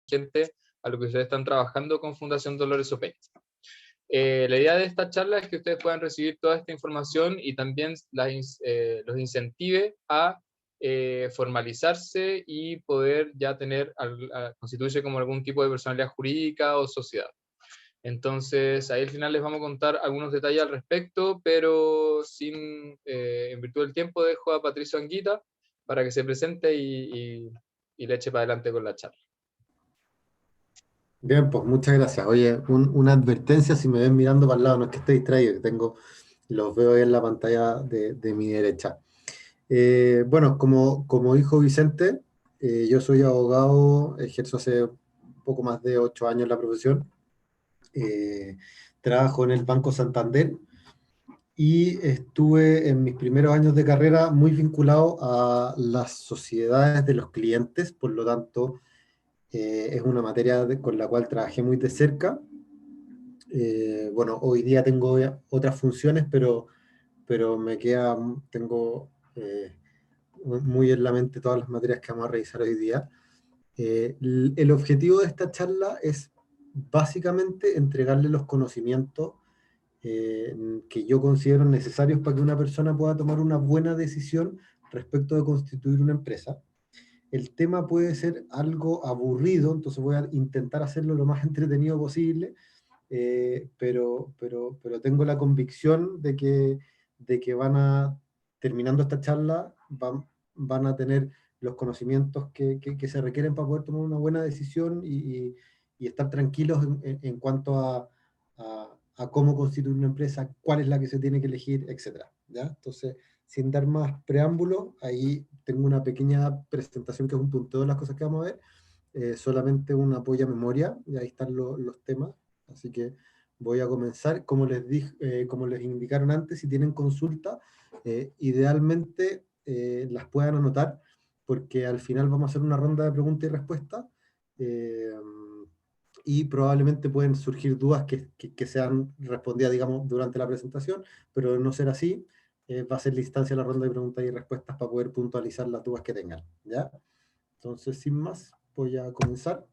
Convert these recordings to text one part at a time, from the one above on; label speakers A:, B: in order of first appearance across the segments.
A: gente a lo que ustedes están trabajando con Fundación Dolores Opeña. La idea de esta charla es que ustedes puedan recibir toda esta información y también los incentive a formalizarse y poder ya constituirse como algún tipo de personalidad jurídica o sociedad. Entonces, ahí al final les vamos a contar algunos detalles al respecto, pero en virtud del tiempo dejo a Patricio Anguita para que se presente y le eche para adelante con la charla.
B: Bien, pues muchas gracias. Oye, una advertencia si me ven mirando para el lado, no es que esté distraído, que los veo ahí en la pantalla de mi derecha. Bueno, como dijo Vicente, yo soy abogado, ejerzo hace poco más de 8 años la profesión. Eh, Trabajo en el Banco Santander y estuve en mis primeros años de carrera muy vinculado a las sociedades de los clientes, por lo tanto, es una materia con la cual trabajé muy de cerca. Bueno, hoy día tengo otras funciones, pero tengo muy en la mente todas las materias que vamos a revisar hoy día. El objetivo de esta charla es básicamente entregarle los conocimientos que yo considero necesarios para que una persona pueda tomar una buena decisión respecto de constituir una empresa. El tema puede ser algo aburrido, entonces voy a intentar hacerlo lo más entretenido posible, pero tengo la convicción de que terminando esta charla, van a tener los conocimientos que se requieren para poder tomar una buena decisión y estar tranquilos en cuanto a cómo constituir una empresa, cuál es la que se tiene que elegir, etcétera, ¿ya? Entonces, sin dar más preámbulo, ahí tengo una pequeña presentación que es un punteo de las cosas que vamos a ver, solamente un apoyo a memoria, y ahí están los temas, así que voy a comenzar. Como les indicaron antes, si tienen consulta, idealmente las puedan anotar, porque al final vamos a hacer una ronda de preguntas y respuestas, eh, y probablemente pueden surgir dudas que sean respondidas, digamos, durante la presentación, pero de no ser así, va a ser la instancia de la ronda de preguntas y respuestas para poder puntualizar las dudas que tengan, ¿ya? Entonces, sin más, voy a comenzar.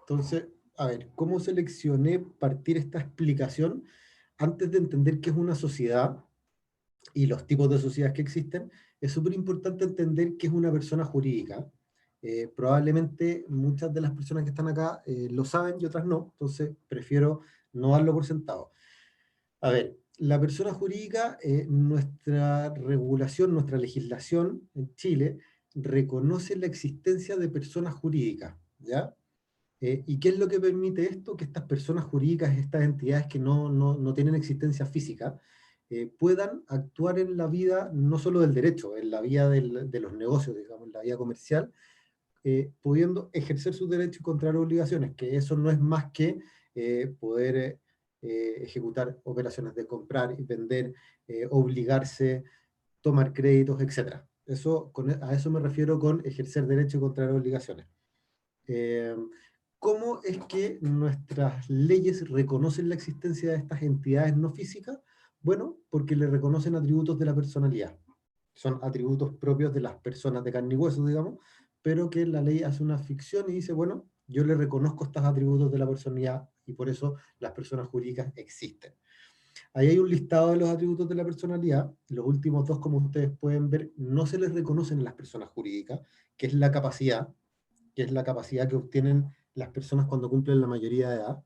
B: Entonces, a ver, ¿cómo seleccioné partir esta explicación? Antes de entender qué es una sociedad y los tipos de sociedades que existen, es súper importante entender qué es una persona jurídica. Probablemente muchas de las personas que están acá lo saben y otras no, entonces prefiero no darlo por sentado. A ver, la persona jurídica, nuestra regulación, nuestra legislación en Chile reconoce la existencia de personas jurídicas, ¿ya? ¿Y qué es lo que permite esto? Que estas personas jurídicas, estas entidades que no tienen existencia física, puedan actuar en la vida no solo del derecho, en la vida de los negocios, digamos, en la vida comercial, pudiendo ejercer sus derechos y contraer obligaciones, que eso no es más que poder ejecutar operaciones de comprar y vender, obligarse, tomar créditos, etc. A eso me refiero con ejercer derechos y contraer obligaciones. Eh, ¿Cómo es que nuestras leyes reconocen la existencia de estas entidades no físicas? Bueno, porque le reconocen atributos de la personalidad. Son atributos propios de las personas de carne y hueso, digamos, pero que la ley hace una ficción y dice, bueno, yo le reconozco estos atributos de la personalidad y por eso las personas jurídicas existen. Ahí hay un listado de los atributos de la personalidad. Los últimos dos, como ustedes pueden ver, no se les reconocen en las personas jurídicas, que es la capacidad, que obtienen las personas cuando cumplen la mayoría de edad,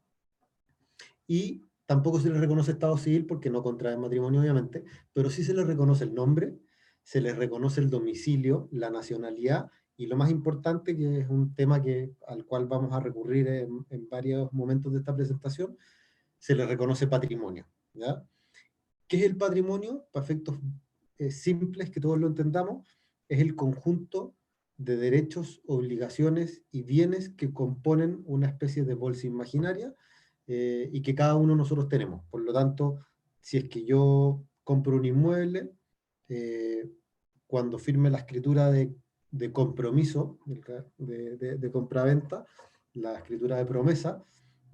B: y tampoco se les reconoce estado civil porque no contraen matrimonio, obviamente, pero sí se les reconoce el nombre, se les reconoce el domicilio, la nacionalidad, y lo más importante, que es un tema al cual vamos a recurrir en varios momentos de esta presentación, se les reconoce patrimonio, ¿ya? ¿Qué es el patrimonio? Para efectos simples, que todos lo entendamos, es el conjunto de derechos, obligaciones y bienes que componen una especie de bolsa imaginaria, y que cada uno de nosotros tenemos. Por lo tanto, si es que yo compro un inmueble, eh, cuando firme la escritura de compromiso, de compraventa, la escritura de promesa,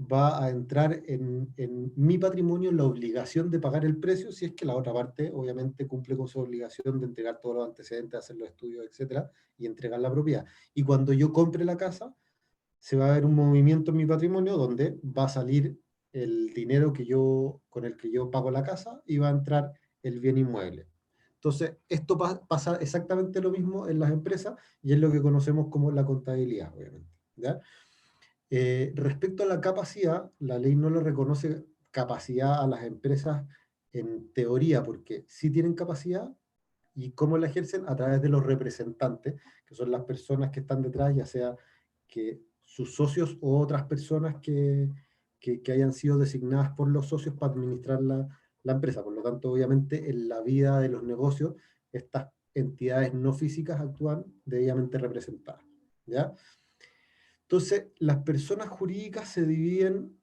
B: va a entrar en mi patrimonio la obligación de pagar el precio si es que la otra parte obviamente cumple con su obligación de entregar todos los antecedentes, hacer los estudios, etcétera, y entregar la propiedad. Y cuando yo compre la casa, se va a ver un movimiento en mi patrimonio donde va a salir el dinero con el que yo pago la casa y va a entrar el bien inmueble. Entonces, esto pasa exactamente lo mismo en las empresas y es lo que conocemos como la contabilidad, obviamente. ¿Ya? Respecto a la capacidad, la ley no le reconoce capacidad a las empresas en teoría, porque sí tienen capacidad y cómo la ejercen a través de los representantes, que son las personas que están detrás, ya sea que sus socios o otras personas que hayan sido designadas por los socios para administrar la empresa. Por lo tanto, obviamente, en la vida de los negocios, estas entidades no físicas actúan debidamente representadas. ¿Ya? Entonces, las personas jurídicas se dividen,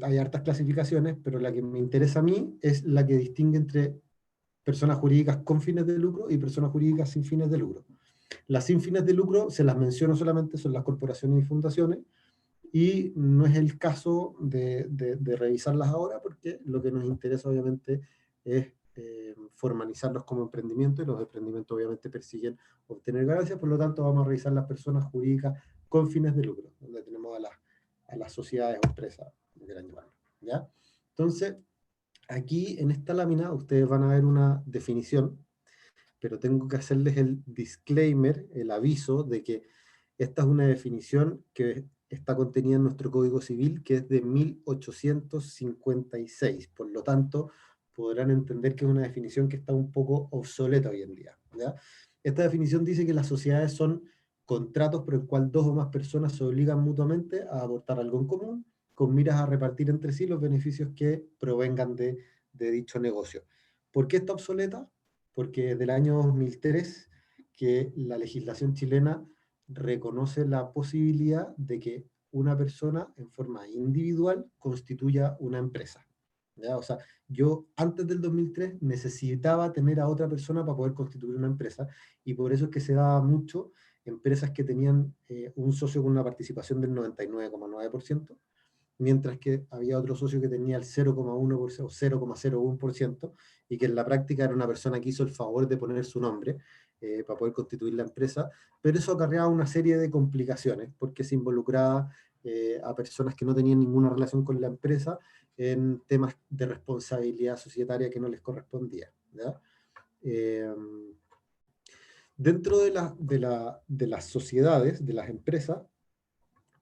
B: hay hartas clasificaciones, pero la que me interesa a mí es la que distingue entre personas jurídicas con fines de lucro y personas jurídicas sin fines de lucro. Las sin fines de lucro, se las menciono solamente, son las corporaciones y fundaciones, y no es el caso de revisarlas ahora, porque lo que nos interesa obviamente es formalizarlos como emprendimiento, y los emprendimientos obviamente persiguen obtener ganancias, por lo tanto vamos a revisar las personas jurídicas con fines de lucro, donde tenemos a las sociedades o empresas, como quieran llamarlo, ¿ya? Entonces, aquí en esta lámina ustedes van a ver una definición, pero tengo que hacerles el disclaimer, el aviso de que esta es una definición que está contenida en nuestro Código Civil, que es de 1856. Por lo tanto, podrán entender que es una definición que está un poco obsoleta hoy en día, ¿ya? Esta definición dice que las sociedades son contratos por el cual dos o más personas se obligan mutuamente a aportar algo en común, con miras a repartir entre sí los beneficios que provengan de dicho negocio. ¿Por qué está obsoleta? Porque desde el año 2003 que la legislación chilena reconoce la posibilidad de que una persona en forma individual constituya una empresa. ¿Ya? O sea, yo antes del 2003 necesitaba tener a otra persona para poder constituir una empresa, y por eso es que se daba mucho empresas que tenían un socio con una participación del 99,9%, mientras que había otro socio que tenía el 0,1% o 0,01%, y que en la práctica era una persona que hizo el favor de poner su nombre para poder constituir la empresa, pero eso acarreaba una serie de complicaciones, porque se involucraba a personas que no tenían ninguna relación con la empresa en temas de responsabilidad societaria que no les correspondía. ¿Ya? Eh, Dentro de las sociedades, de las empresas,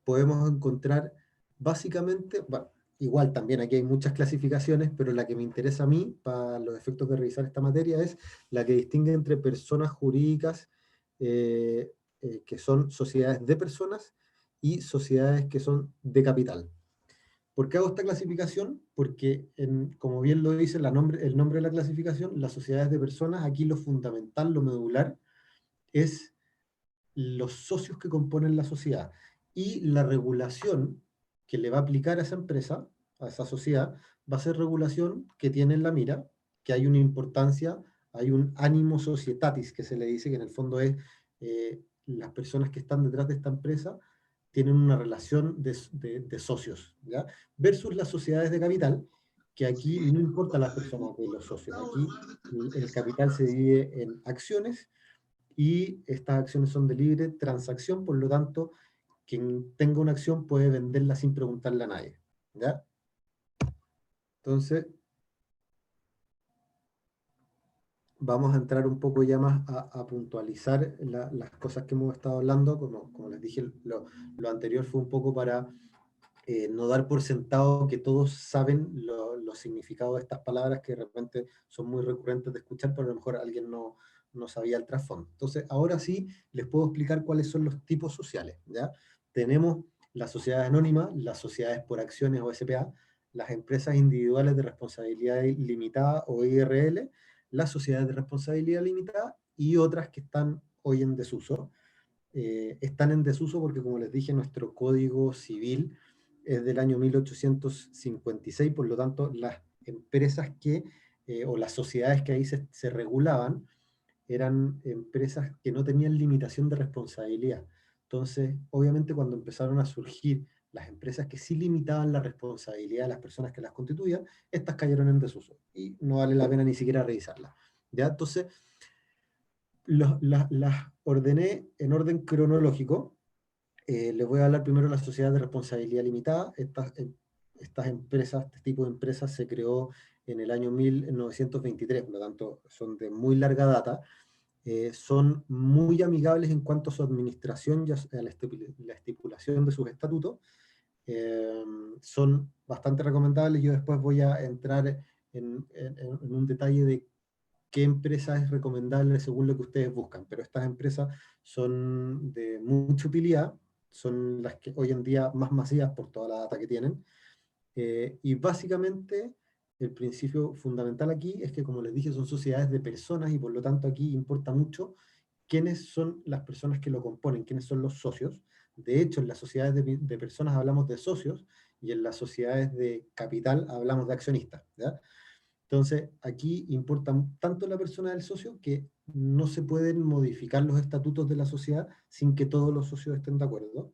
B: podemos encontrar básicamente, bueno, igual también aquí hay muchas clasificaciones, pero la que me interesa a mí para los efectos de revisar esta materia es la que distingue entre personas jurídicas que son sociedades de personas y sociedades que son de capital. ¿Por qué hago esta clasificación? Porque, como bien lo dice el nombre de la clasificación, las sociedades de personas, aquí lo fundamental, lo medular, es los socios que componen la sociedad, y la regulación que le va a aplicar a esa empresa, a esa sociedad, va a ser regulación que tiene en la mira que hay una importancia, hay un ánimo societatis, que se le dice, que en el fondo es las personas que están detrás de esta empresa tienen una relación de socios, ¿ya? Versus las sociedades de capital, que aquí no importa las personas de los socios, aquí el capital se divide en acciones, y estas acciones son de libre transacción, por lo tanto, quien tenga una acción puede venderla sin preguntarle a nadie, ¿ya? Entonces, vamos a entrar un poco ya más a puntualizar las cosas que hemos estado hablando. Como les dije, lo anterior fue un poco para no dar por sentado que todos saben los significados de estas palabras, que de repente son muy recurrentes de escuchar, pero a lo mejor alguien no sabía el trasfondo. Entonces, ahora sí les puedo explicar cuáles son los tipos sociales, ¿ya? Tenemos las sociedades anónimas, las sociedades por acciones o SPA, las empresas individuales de responsabilidad limitada o IRL, las sociedades de responsabilidad limitada y otras que están hoy en desuso. Están en desuso porque, como les dije, nuestro Código Civil es del año 1856, por lo tanto, las empresas o las sociedades que ahí se regulaban eran empresas que no tenían limitación de responsabilidad. Entonces, obviamente, cuando empezaron a surgir Las empresas que sí limitaban la responsabilidad de las personas que las constituían, estas cayeron en desuso, y no vale la pena ni siquiera revisarlas. ¿Ya? Entonces, las ordené en orden cronológico. Les voy a hablar primero de la sociedad de responsabilidad limitada. Estas empresas, este tipo de empresas se creó en el año 1923, por lo tanto son de muy larga data. Son muy amigables en cuanto a su administración y a la estipulación de sus estatutos. Son bastante recomendables. Yo después voy a entrar en un detalle de qué empresa es recomendable según lo que ustedes buscan, pero estas empresas son de mucha utilidad, son las que hoy en día más masivas por toda la data que tienen, y básicamente el principio fundamental aquí es que, como les dije, son sociedades de personas, y por lo tanto aquí importa mucho quiénes son las personas que lo componen, quiénes son los socios. De hecho, en las sociedades de personas hablamos de socios, y en las sociedades de capital hablamos de accionistas, ¿ya? Entonces, aquí importa tanto la persona del socio que no se pueden modificar los estatutos de la sociedad sin que todos los socios estén de acuerdo.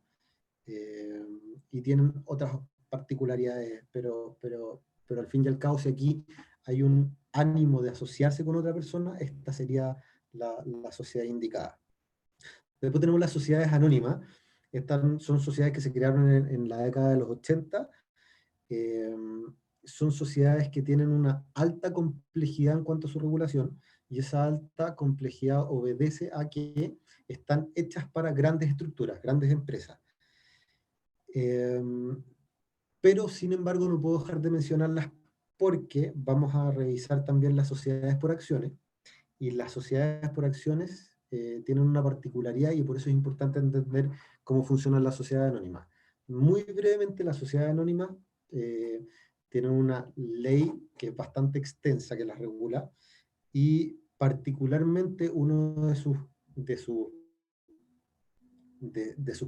B: eh, y tienen otras particularidades, pero al fin y al cabo, si aquí hay un ánimo de asociarse con otra persona, esta sería la sociedad indicada. Después tenemos las sociedades anónimas. Estas son sociedades que se crearon en la década de los 80. eh, Son sociedades que tienen una alta complejidad en cuanto a su regulación, y esa alta complejidad obedece a que están hechas para grandes estructuras, grandes empresas. Eh, pero, sin embargo, no puedo dejar de mencionarlas porque vamos a revisar también las sociedades por acciones, y las sociedades por acciones tienen una particularidad, y por eso es importante entender cómo funcionan las sociedades anónimas. Muy brevemente, las sociedades anónimas eh, tienen una ley que es bastante extensa que las regula, y particularmente uno de sus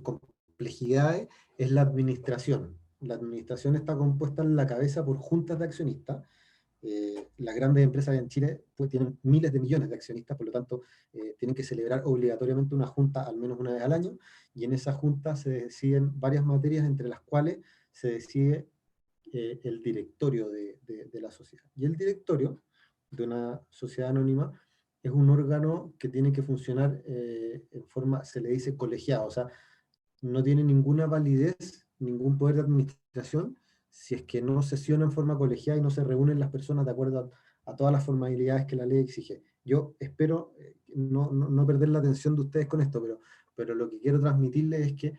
B: complejidades es la administración. La administración está compuesta en la cabeza por juntas de accionistas. Las grandes empresas en Chile pues, tienen miles de millones de accionistas, por lo tanto, tienen que celebrar obligatoriamente una junta al menos una vez al año, y en esa junta se deciden varias materias, entre las cuales se decide el directorio de la sociedad. Y el directorio de una sociedad anónima es un órgano que tiene que funcionar en forma, se le dice colegiado, o sea, no tiene ninguna validez, ningún poder de administración, si es que no sesiona en forma colegiada y no se reúnen las personas de acuerdo a todas las formalidades que la ley exige. Yo espero no perder la atención de ustedes con esto, pero lo que quiero transmitirles es que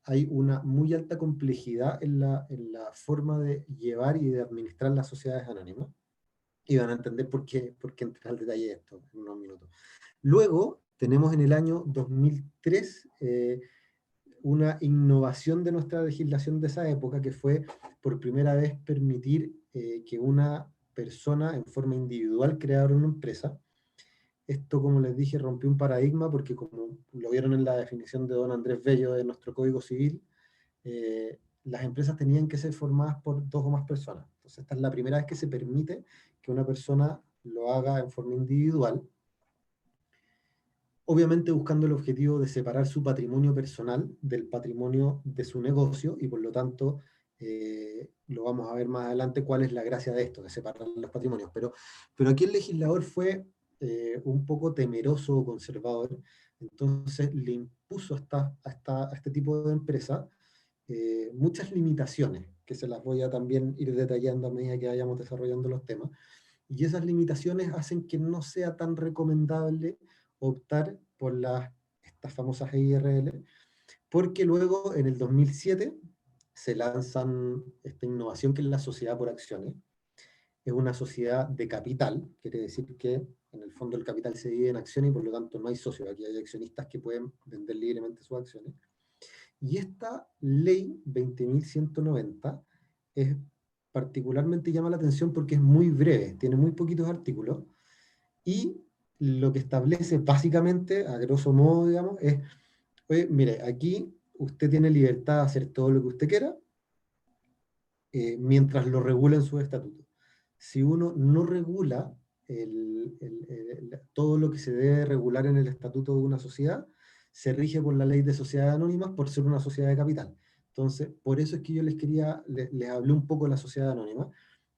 B: hay una muy alta complejidad en la forma de llevar y de administrar las sociedades anónimas, y van a entender por qué entrar al detalle de esto en unos minutos. Luego tenemos en el año 2003 una innovación de nuestra legislación de esa época, que fue por primera vez permitir que una persona en forma individual creara una empresa. Esto, como les dije, rompió un paradigma porque, como lo vieron en la definición de don Andrés Bello de nuestro Código Civil, las empresas tenían que ser formadas por dos o más personas. Entonces, esta es la primera vez que se permite que una persona lo haga en forma individual, obviamente buscando el objetivo de separar su patrimonio personal del patrimonio de su negocio, y por lo tanto, lo vamos a ver más adelante cuál es la gracia de esto, de separar los patrimonios. Pero aquí el legislador fue un poco temeroso o conservador, entonces le impuso a este tipo de empresa muchas limitaciones, que se las voy a también ir detallando a medida que vayamos desarrollando los temas. Y esas limitaciones hacen que no sea tan recomendable optar por estas famosas EIRL, porque luego en el 2007 se lanzan esta innovación que es la sociedad por acciones. Es una sociedad de capital, quiere decir que en el fondo el capital se divide en acciones, y por lo tanto no hay socios, aquí hay accionistas que pueden vender libremente sus acciones. Y esta ley 20.190 es particularmente llama la atención porque es muy breve, tiene muy poquitos artículos, y lo que establece básicamente, a grosso modo, digamos, es, oye, mire, aquí usted tiene libertad de hacer todo lo que usted quiera, mientras lo regula en su estatuto. Si uno no regula todo lo que se debe regular en el estatuto de una sociedad, se rige por la ley de sociedades anónimas por ser una sociedad de capital. Entonces, por eso es que yo les hablé un poco de la sociedad anónima,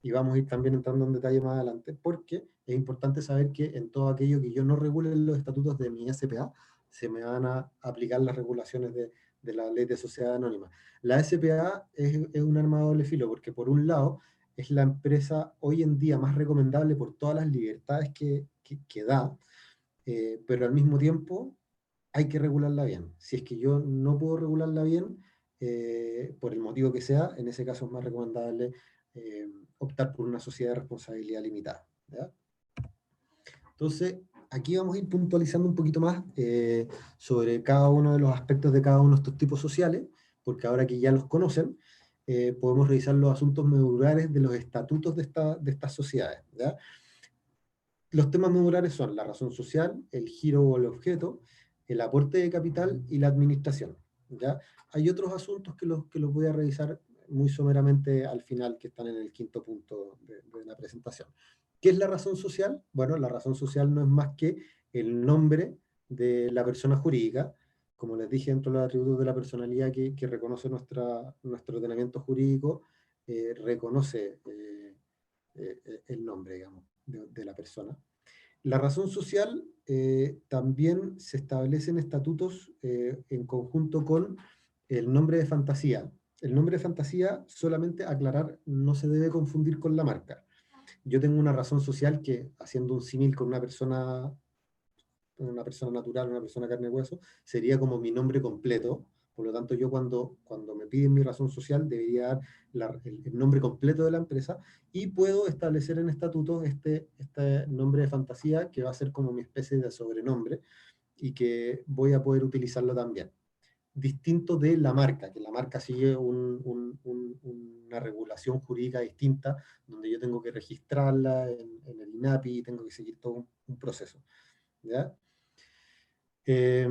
B: y vamos a ir también entrando en detalle más adelante, porque es importante saber que en todo aquello que yo no regule en los estatutos de mi SPA, se me van a aplicar las regulaciones de la ley de sociedad anónima. La SPA es un arma de doble filo, porque por un lado es la empresa hoy en día más recomendable por todas las libertades que da, pero al mismo tiempo hay que regularla bien. Si es que yo no puedo regularla bien, por el motivo que sea, en ese caso es más recomendable optar por una sociedad de responsabilidad limitada. ¿Ya? Entonces, aquí vamos a ir puntualizando un poquito más sobre cada uno de los aspectos de cada uno de estos tipos sociales, porque ahora que ya los conocen, podemos revisar los asuntos medulares de los estatutos de estas sociedades. ¿Ya? Los temas medulares son la razón social, el giro o el objeto, el aporte de capital y la administración. ¿Ya? Hay otros asuntos que los voy a revisar muy someramente al final, que están en el quinto punto de la presentación. ¿Qué es la razón social? Bueno, la razón social no es más que el nombre de la persona jurídica, como les dije, dentro de los atributos de la personalidad que reconoce nuestro ordenamiento jurídico, reconoce el nombre, digamos, de la persona. La razón social también se establece en estatutos en conjunto con el nombre de fantasía. El nombre de fantasía, solamente aclarar, no se debe confundir con la marca. Yo tengo una razón social que, haciendo un símil con una persona natural, una persona carne y hueso, sería como mi nombre completo. Por lo tanto, yo cuando me piden mi razón social, debería dar el nombre completo de la empresa, y puedo establecer en estatutos este nombre de fantasía que va a ser como mi especie de sobrenombre y que voy a poder utilizarlo también. Distinto de la marca, que la marca sigue una regulación jurídica distinta, donde yo tengo que registrarla en el INAPI y tengo que seguir todo un proceso. ¿Ya? Eh,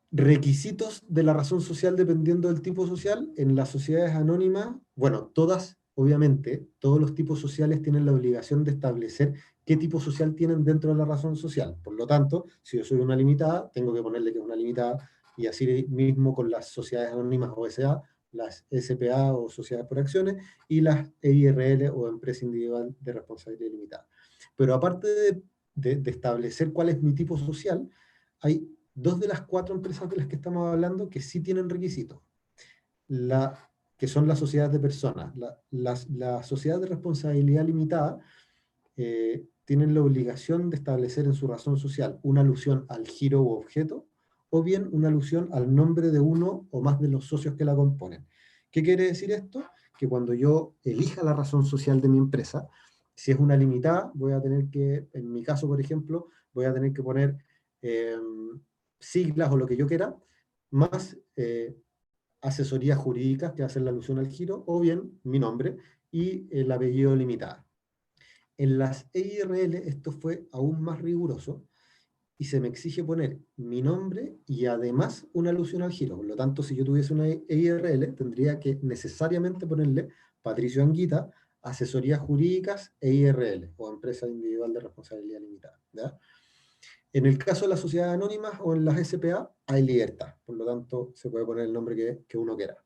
B: Requisitos de la razón social dependiendo del tipo social. En las sociedades anónimas, bueno, todas, obviamente, todos los tipos sociales tienen la obligación de establecer qué tipo social tienen dentro de la razón social. Por lo tanto, si yo soy una limitada, tengo que ponerle que es una limitada, y así mismo con las sociedades anónimas o SA, las SPA o sociedades por acciones, y las EIRL o empresa individual de responsabilidad limitada. Pero aparte de establecer cuál es mi tipo social, hay dos de las cuatro empresas de las que estamos hablando que sí tienen requisitos, que son las sociedades de personas. La sociedad de responsabilidad limitada tienen la obligación de establecer en su razón social una alusión al giro u objeto, o bien una alusión al nombre de uno o más de los socios que la componen. ¿Qué quiere decir esto? Que cuando yo elija la razón social de mi empresa, si es una limitada, voy a tener que, en mi caso, por ejemplo, voy a tener que poner eh, siglas o lo que yo quiera, más asesorías jurídicas que hacen la alusión al giro, o bien mi nombre y el apellido limitada. En las EIRL esto fue aún más riguroso, y se me exige poner mi nombre y además una alusión al giro. Por lo tanto, si yo tuviese una EIRL, tendría que necesariamente ponerle Patricio Anguita, asesorías jurídicas EIRL, o empresa individual de responsabilidad limitada. ¿Ya? En el caso de las sociedades anónimas o en las SPA hay libertad, por lo tanto se puede poner el nombre que uno quiera.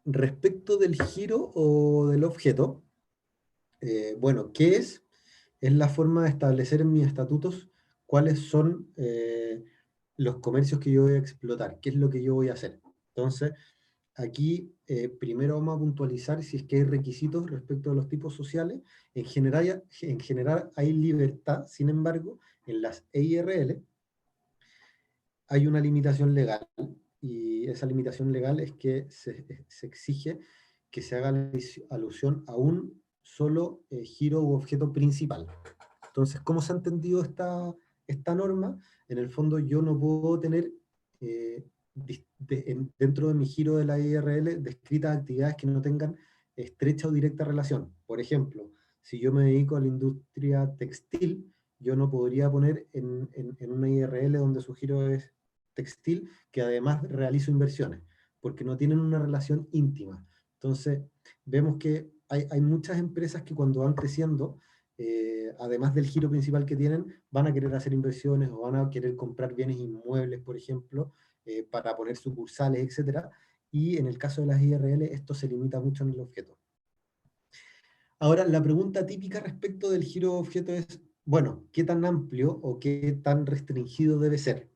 B: Respecto del giro o del objeto, bueno, ¿qué es? Es la forma de establecer en mis estatutos cuáles son los comercios que yo voy a explotar, qué es lo que yo voy a hacer. Entonces, aquí primero vamos a puntualizar si es que hay requisitos respecto a los tipos sociales. En general hay libertad, sin embargo, en las EIRL hay una limitación legal, y esa limitación legal es que se exige que se haga alusión a un solo giro u objeto principal. Entonces, ¿cómo se ha entendido esta norma? En el fondo, yo no puedo tener dentro de mi giro de la IRL descritas actividades que no tengan estrecha o directa relación. Por ejemplo, si yo me dedico a la industria textil, yo no podría poner en una IRL donde su giro es textil, que además realizo inversiones, porque no tienen una relación íntima. Entonces, vemos que hay muchas empresas que cuando van creciendo, además del giro principal que tienen, van a querer hacer inversiones o van a querer comprar bienes inmuebles, por ejemplo, para poner sucursales, etcétera. Y en el caso de las IRL, esto se limita mucho en el objeto. Ahora, la pregunta típica respecto del giro objeto es, bueno, ¿qué tan amplio o qué tan restringido debe ser?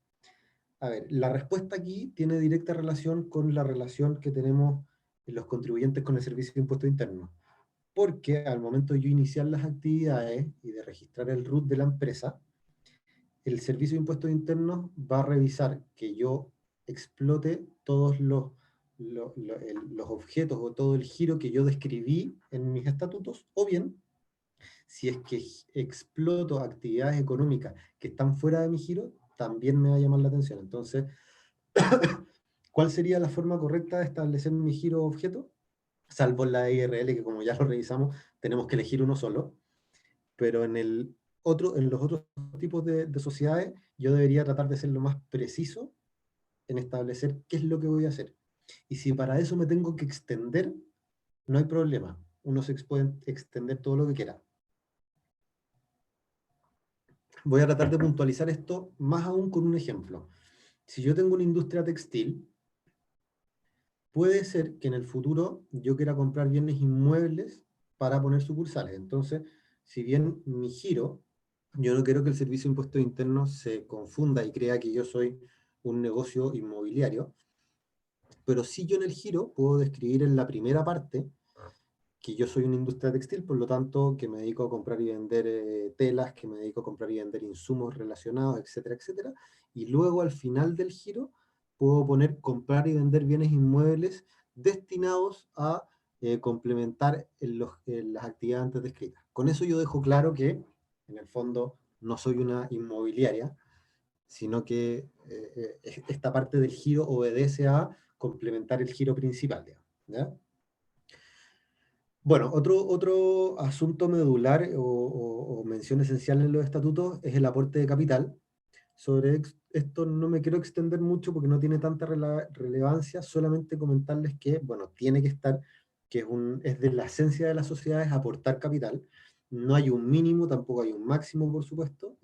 B: A ver, la respuesta aquí tiene directa relación con la relación que tenemos los contribuyentes con el Servicio de Impuestos Internos. Porque al momento de yo iniciar las actividades y de registrar el RUT de la empresa, el Servicio de Impuestos Internos va a revisar que yo explote todos los objetos o todo el giro que yo describí en mis estatutos, o bien, si es que exploto actividades económicas que están fuera de mi giro, también me va a llamar la atención. Entonces, ¿cuál sería la forma correcta de establecer mi giro objeto? Salvo la IRL, que como ya lo revisamos, tenemos que elegir uno solo, pero en los otros tipos de sociedades, yo debería tratar de ser lo más preciso en establecer qué es lo que voy a hacer. Y si para eso me tengo que extender, no hay problema. Uno se puede extender todo lo que quiera. Voy a tratar de puntualizar esto más aún con un ejemplo. Si yo tengo una industria textil, puede ser que en el futuro yo quiera comprar bienes inmuebles para poner sucursales. Entonces, si bien mi giro, yo no quiero que el Servicio de Impuestos Internos se confunda y crea que yo soy un negocio inmobiliario, pero sí yo en el giro puedo describir en la primera parte que yo soy una industria textil, por lo tanto, que me dedico a comprar y vender telas, que me dedico a comprar y vender insumos relacionados, etcétera, etcétera. Y luego al final del giro puedo poner comprar y vender bienes inmuebles destinados a complementar las actividades antes descritas. Con eso yo dejo claro que, en el fondo, no soy una inmobiliaria, sino que esta parte del giro obedece a complementar el giro principal, digamos, ¿ya? Bueno, otro asunto medular o mención esencial en los estatutos es el aporte de capital. Sobre esto no me quiero extender mucho porque no tiene tanta relevancia, solamente comentarles que, bueno, tiene que estar, que es de la esencia de las sociedades aportar capital. No hay un mínimo, tampoco hay un máximo, por supuesto.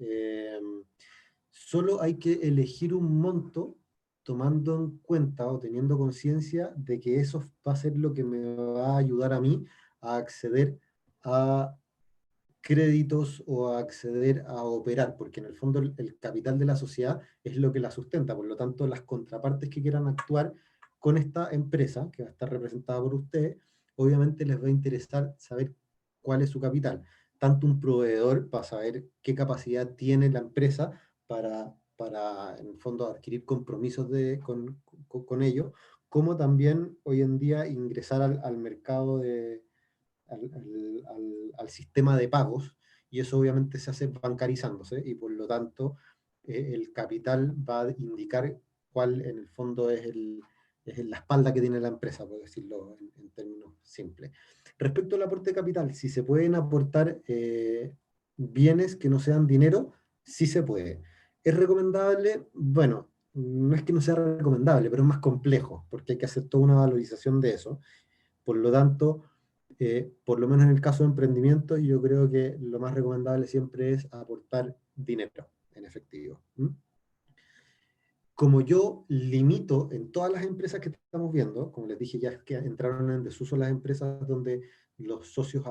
B: Solo hay que elegir un monto tomando en cuenta o teniendo conciencia de que eso va a ser lo que me va a ayudar a mí a acceder a créditos o a acceder a operar, porque en el fondo el capital de la sociedad es lo que la sustenta, por lo tanto las contrapartes que quieran actuar con esta empresa, que va a estar representada por ustedes, obviamente les va a interesar saber cuál es su capital. Tanto un proveedor para saber qué capacidad tiene la empresa para en el fondo adquirir compromisos con ellos, como también hoy en día ingresar al mercado al sistema de pagos, y eso obviamente se hace bancarizándose, y por lo tanto el capital va a indicar cuál en el fondo es la espalda que tiene la empresa, por decirlo en términos simples. Respecto al aporte de capital, si se pueden aportar bienes que no sean dinero, sí se puede. ¿Es recomendable? Bueno, no es que no sea recomendable, pero es más complejo, porque hay que hacer toda una valorización de eso. Por lo tanto, por lo menos en el caso de emprendimiento, yo creo que lo más recomendable siempre es aportar dinero en efectivo. Como yo limito en todas las empresas que estamos viendo, como les dije ya, es que entraron en desuso las empresas donde los socios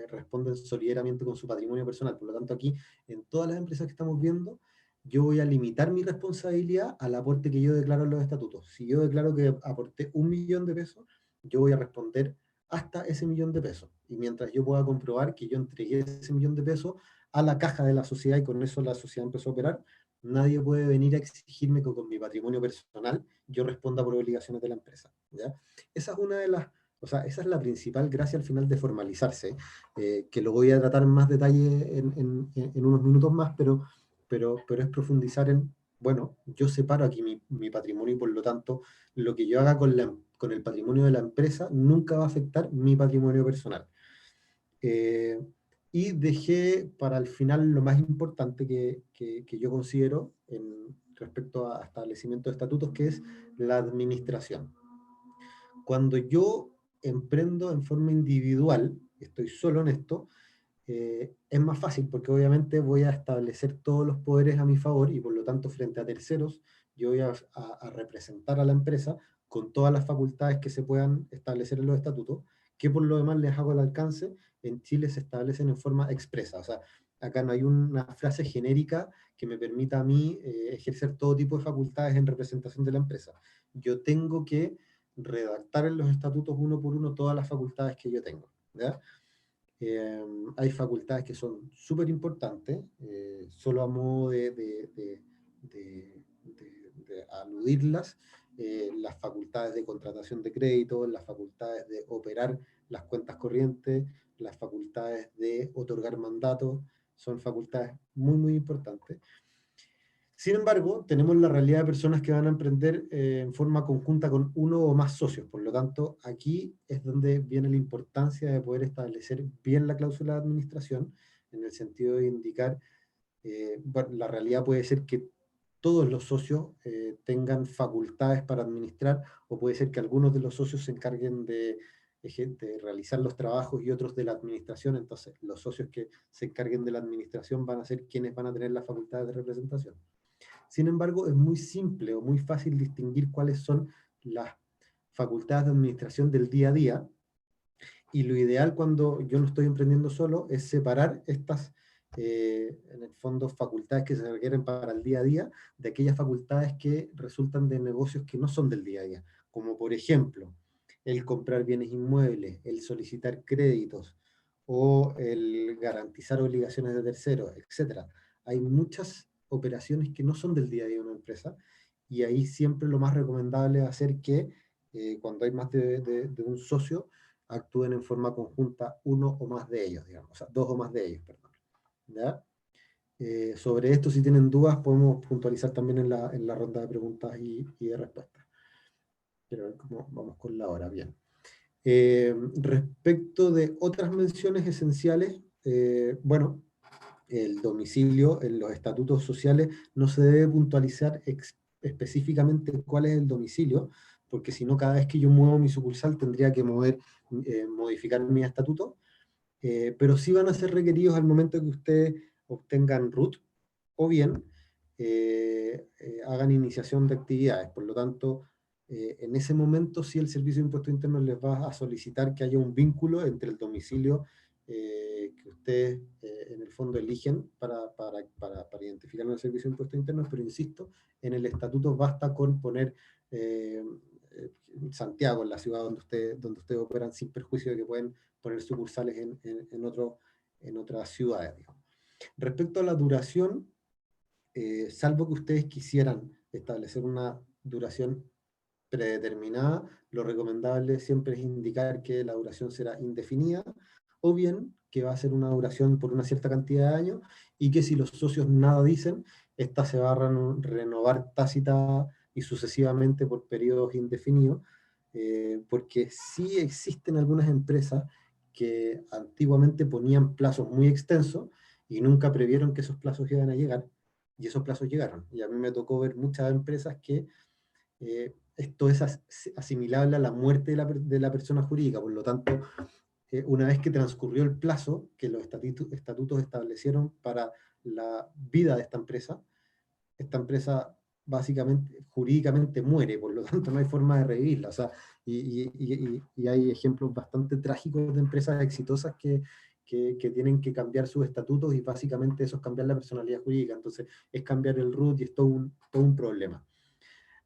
B: responden solidariamente con su patrimonio personal. Por lo tanto, aquí, en todas las empresas que estamos viendo, yo voy a limitar mi responsabilidad al aporte que yo declaro en los estatutos. Si yo declaro que aporté 1 millón de pesos, yo voy a responder hasta ese 1 millón de pesos. Y mientras yo pueda comprobar que yo entregué ese 1 millón de pesos a la caja de la sociedad y con eso la sociedad empezó a operar, nadie puede venir a exigirme que con mi patrimonio personal yo responda por obligaciones de la empresa, ¿ya? Esa es una de las, o sea, esa es la principal gracia al final de formalizarse, que lo voy a tratar en más detalle en unos minutos más, pero es profundizar en, bueno, yo separo aquí mi patrimonio y por lo tanto lo que yo haga con el patrimonio de la empresa nunca va a afectar mi patrimonio personal. Eh, y dejé para el final lo más importante que yo considero respecto a establecimiento de estatutos, que es la administración. Cuando yo emprendo en forma individual, estoy solo en esto, es más fácil porque obviamente voy a establecer todos los poderes a mi favor y por lo tanto frente a terceros yo voy a representar a la empresa con todas las facultades que se puedan establecer en los estatutos, que por lo demás les hago el alcance, en Chile se establecen en forma expresa. O sea, acá no hay una frase genérica que me permita a mí ejercer todo tipo de facultades en representación de la empresa. Yo tengo que redactar en los estatutos uno por uno todas las facultades que yo tengo, ¿ya? Hay facultades que son súper importantes, solo a modo de aludirlas, las facultades de contratación de crédito, las facultades de operar las cuentas corrientes, las facultades de otorgar mandatos, son facultades muy, muy importantes. Sin embargo, tenemos la realidad de personas que van a emprender en forma conjunta con uno o más socios. Por lo tanto, aquí es donde viene la importancia de poder establecer bien la cláusula de administración, en el sentido de indicar, bueno, la realidad puede ser que todos los socios tengan facultades para administrar, o puede ser que algunos de los socios se encarguen de realizar los trabajos y otros de la administración. Entonces, los socios que se encarguen de la administración van a ser quienes van a tener las facultades de representación. Sin embargo, es muy simple o muy fácil distinguir cuáles son las facultades de administración del día a día, y lo ideal cuando yo no estoy emprendiendo solo es separar estas, en el fondo, facultades que se requieren para el día a día de aquellas facultades que resultan de negocios que no son del día a día, como por ejemplo el comprar bienes inmuebles, el solicitar créditos o el garantizar obligaciones de terceros, etc. Hay muchas operaciones que no son del día a día de una empresa, y ahí siempre lo más recomendable es hacer que cuando hay más de un socio, actúen en forma conjunta uno o más de ellos, digamos, o sea, dos o más de ellos, perdón. ¿Ya? Sobre esto, si tienen dudas, podemos puntualizar también en la ronda de preguntas y de respuestas. Quiero ver cómo vamos con la hora, bien. Respecto de otras menciones esenciales, bueno, el domicilio en los estatutos sociales no se debe puntualizar específicamente cuál es el domicilio, porque si no, cada vez que yo muevo mi sucursal tendría que modificar mi estatuto, pero sí van a ser requeridos al momento que ustedes obtengan RUT, o bien hagan iniciación de actividades. Por lo tanto, en ese momento sí el Servicio de Impuestos Internos les va a solicitar que haya un vínculo entre el domicilio que ustedes en el fondo eligen para identificar en el Servicio de Impuestos Internos, pero insisto, en el estatuto basta con poner Santiago, en la ciudad donde ustedes operan, sin perjuicio de que pueden poner sucursales en otras ciudades, digamos. Respecto a la duración, salvo que ustedes quisieran establecer una duración predeterminada, lo recomendable siempre es indicar que la duración será indefinida, o bien que va a ser una duración por una cierta cantidad de años, y que si los socios nada dicen, esta se va a renovar tácita y sucesivamente por periodos indefinidos, porque sí existen algunas empresas que antiguamente ponían plazos muy extensos y nunca previeron que esos plazos iban a llegar, y esos plazos llegaron. Y a mí me tocó ver muchas empresas que esto es asimilable a la muerte de la persona jurídica. Por lo tanto, una vez que transcurrió el plazo que los estatutos establecieron para la vida de esta empresa básicamente, jurídicamente muere. Por lo tanto no hay forma de revivirla. O sea, y hay ejemplos bastante trágicos de empresas exitosas que tienen que cambiar sus estatutos, y básicamente eso es cambiar la personalidad jurídica. Entonces es cambiar el RUT, y es todo un problema.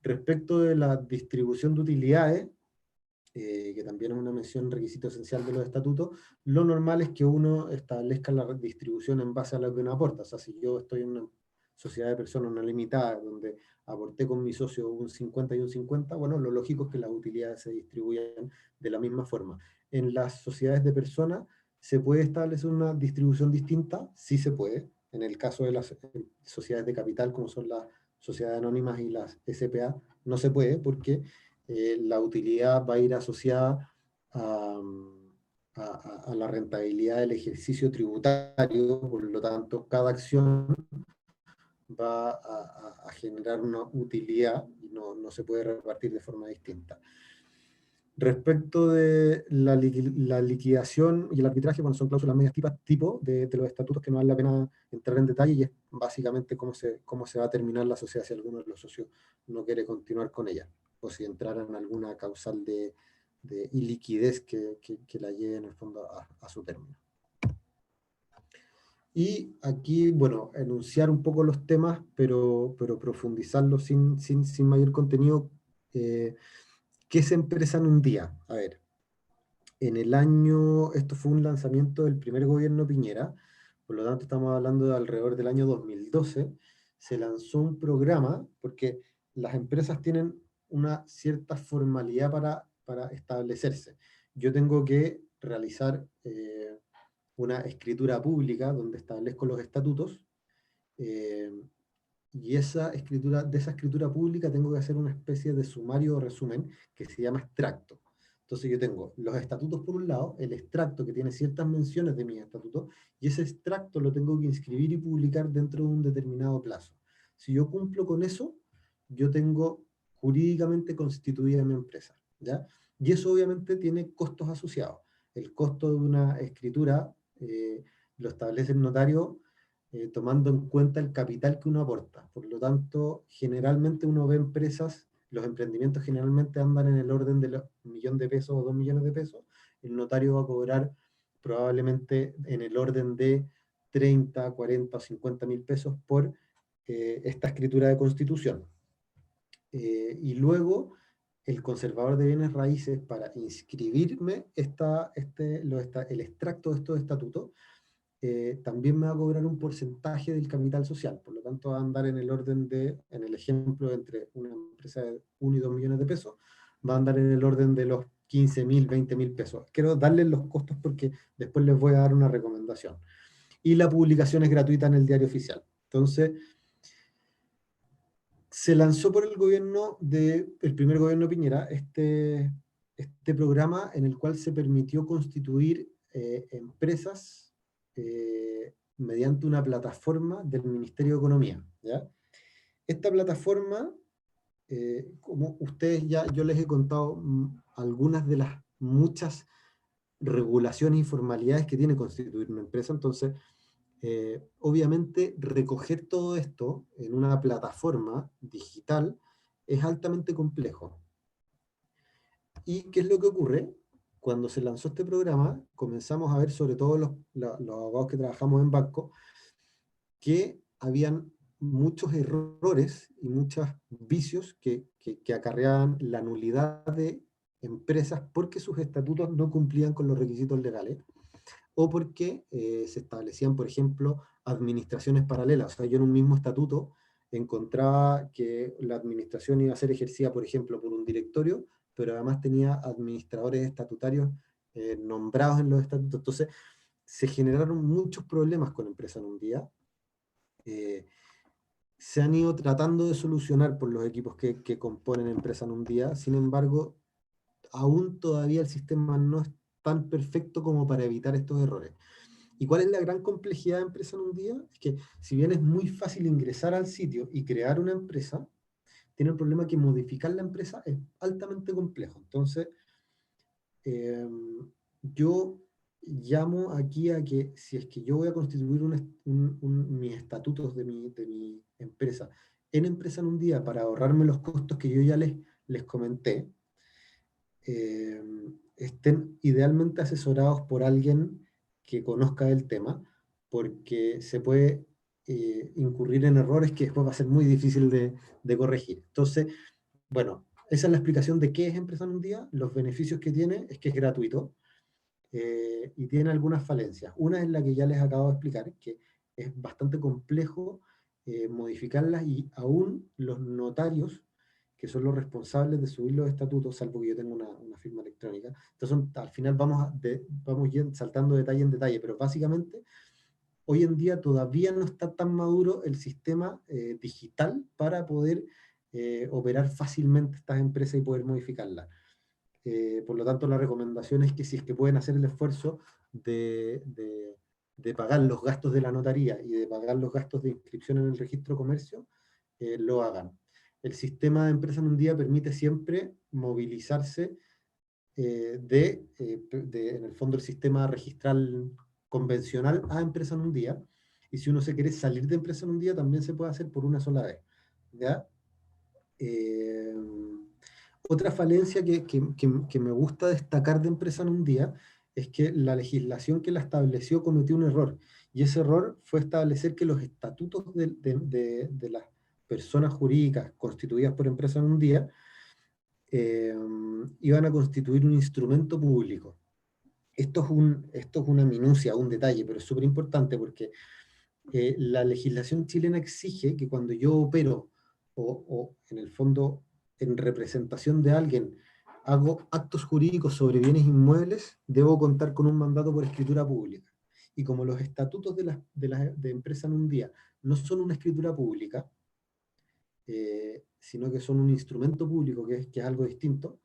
B: Respecto de la distribución de utilidades, que también es una mención, requisito esencial de los estatutos, lo normal es que uno establezca la distribución en base a lo que uno aporta. O sea, si yo estoy en una sociedad de personas, una limitada, donde aporté con mi socio un 50 y un 50, bueno, lo lógico es que las utilidades se distribuyan de la misma forma. En las sociedades de personas, ¿se puede establecer una distribución distinta? Sí se puede. En el caso de las sociedades de capital, como son las sociedades anónimas y las SPA, no se puede, porque la utilidad va a ir asociada a, a la rentabilidad del ejercicio tributario. Por lo tanto, cada acción va a generar una utilidad y no se puede repartir de forma distinta. Respecto de la liquidación y el arbitraje, bueno, son cláusulas medias tipo de los estatutos que no vale la pena entrar en detalle, y es básicamente cómo se va a terminar la sociedad si alguno de los socios no quiere continuar con ella, o si entraran en alguna causal de iliquidez que la lleve en el fondo a su término. Y aquí, bueno, enunciar un poco los temas, pero profundizarlos sin mayor contenido. ¿Qué es Empresa en un día? A ver, esto fue un lanzamiento del primer gobierno Piñera, por lo tanto estamos hablando de alrededor del año 2012, se lanzó un programa, porque las empresas tienen una cierta formalidad para establecerse. Yo tengo que realizar una escritura pública donde establezco los estatutos, eh, y de esa escritura pública tengo que hacer una especie de sumario o resumen que se llama extracto. Entonces yo tengo los estatutos por un lado, el extracto que tiene ciertas menciones de mis estatutos, y ese extracto lo tengo que inscribir y publicar dentro de un determinado plazo. Si yo cumplo con eso, yo tengo jurídicamente constituida mi empresa, ¿ya? Y eso obviamente tiene costos asociados. El costo de una escritura lo establece el notario tomando en cuenta el capital que uno aporta. Por lo tanto, generalmente uno ve empresas, los emprendimientos generalmente andan en el orden de los 1.000.000 de pesos o 2 millones de pesos. El notario va a cobrar probablemente en el orden de 30, 40 o 50 mil pesos por esta escritura de constitución. Y luego el conservador de bienes raíces, para inscribirme el extracto de estos estatutos, también me va a cobrar un porcentaje del capital social. Por lo tanto, va a andar en el orden en el ejemplo, entre una empresa de 1 y 2 millones de pesos, va a andar en el orden de los 15.000, 20.000 pesos. Quiero darles los costos porque después les voy a dar una recomendación. Y la publicación es gratuita en el diario oficial. Entonces, se lanzó por el primer gobierno Piñera, este programa en el cual se permitió constituir empresas mediante una plataforma del Ministerio de Economía, ¿ya? Esta plataforma, como ustedes yo les he contado algunas de las muchas regulaciones y formalidades que tiene constituir una empresa. Entonces, obviamente recoger todo esto en una plataforma digital es altamente complejo. ¿Y qué es lo que ocurre? Cuando se lanzó este programa, comenzamos a ver, sobre todo los abogados que trabajamos en banco, que habían muchos errores y muchos vicios que acarreaban la nulidad de empresas porque sus estatutos no cumplían con los requisitos legales, o porque se establecían, por ejemplo, administraciones paralelas. O sea, yo en un mismo estatuto encontraba que la administración iba a ser ejercida, por ejemplo, por un directorio, pero además tenía administradores estatutarios nombrados en los estatutos. Entonces, se generaron muchos problemas con Empresa en un día. Se han ido tratando de solucionar por los equipos que componen Empresa en un día. Sin embargo, aún todavía el sistema no es tan perfecto como para evitar estos errores. ¿Y cuál es la gran complejidad de Empresa en un día? Es que si bien es muy fácil ingresar al sitio y crear una empresa, tiene el problema que modificar la empresa es altamente complejo. Entonces, eh, yo llamo aquí a que si es que yo voy a constituir mis estatutos de mi empresa en Empresa en un día para ahorrarme los costos que yo ya les comenté, eh, estén idealmente asesorados por alguien que conozca el tema, porque se puede incurrir en errores que después va a ser muy difícil de corregir. Entonces, bueno, esa es la explicación de qué es Empresa en un día. Los beneficios que tiene es que es gratuito y tiene algunas falencias. Una es la que ya les acabo de explicar, que es bastante complejo modificarlas, y aún los notarios, que son los responsables de subir los estatutos, salvo que yo tenga una firma electrónica. Entonces, al final vamos saltando detalle en detalle, pero básicamente hoy en día todavía no está tan maduro el sistema digital para poder operar fácilmente estas empresas y poder modificarlas. Por lo tanto, la recomendación es que si es que pueden hacer el esfuerzo de pagar los gastos de la notaría y de pagar los gastos de inscripción en el registro de comercio, lo hagan. El sistema de Empresa en un día permite siempre movilizarse en el fondo, el sistema registral convencional a empresa en un día. Y si uno se quiere salir de empresa en un día, también se puede hacer por una sola vez. ¿Ya? Eh, Otra falencia que me gusta destacar de empresa en un día es que la legislación que la estableció cometió un error. Y ese error fue establecer que los estatutos de las personas jurídicas constituidas por empresa en un día eh, iban a constituir un instrumento público. Esto es una minucia, un detalle, pero es súper importante porque la legislación chilena exige que cuando yo opero o en el fondo en representación de alguien hago actos jurídicos sobre bienes inmuebles, debo contar con un mandato por escritura pública. Y como los estatutos de empresa en un día no son una escritura pública, sino que son un instrumento público, que es algo distinto,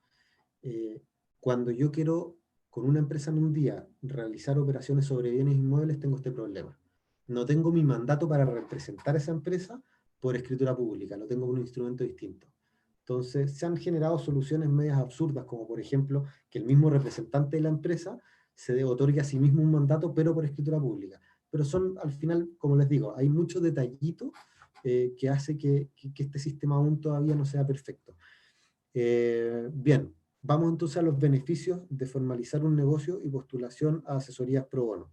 B: eh, cuando yo quiero, con una empresa en un día, realizar operaciones sobre bienes inmuebles, tengo este problema. No tengo mi mandato para representar a esa empresa por escritura pública, lo tengo por un instrumento distinto. Entonces, se han generado soluciones medias absurdas, como por ejemplo, que el mismo representante de la empresa se otorgue a sí mismo un mandato, pero por escritura pública. Pero son, al final, como les digo, hay muchos detallitos que hace que este sistema aún todavía no sea perfecto. Bien, vamos entonces a los beneficios de formalizar un negocio y postulación a asesorías pro bono.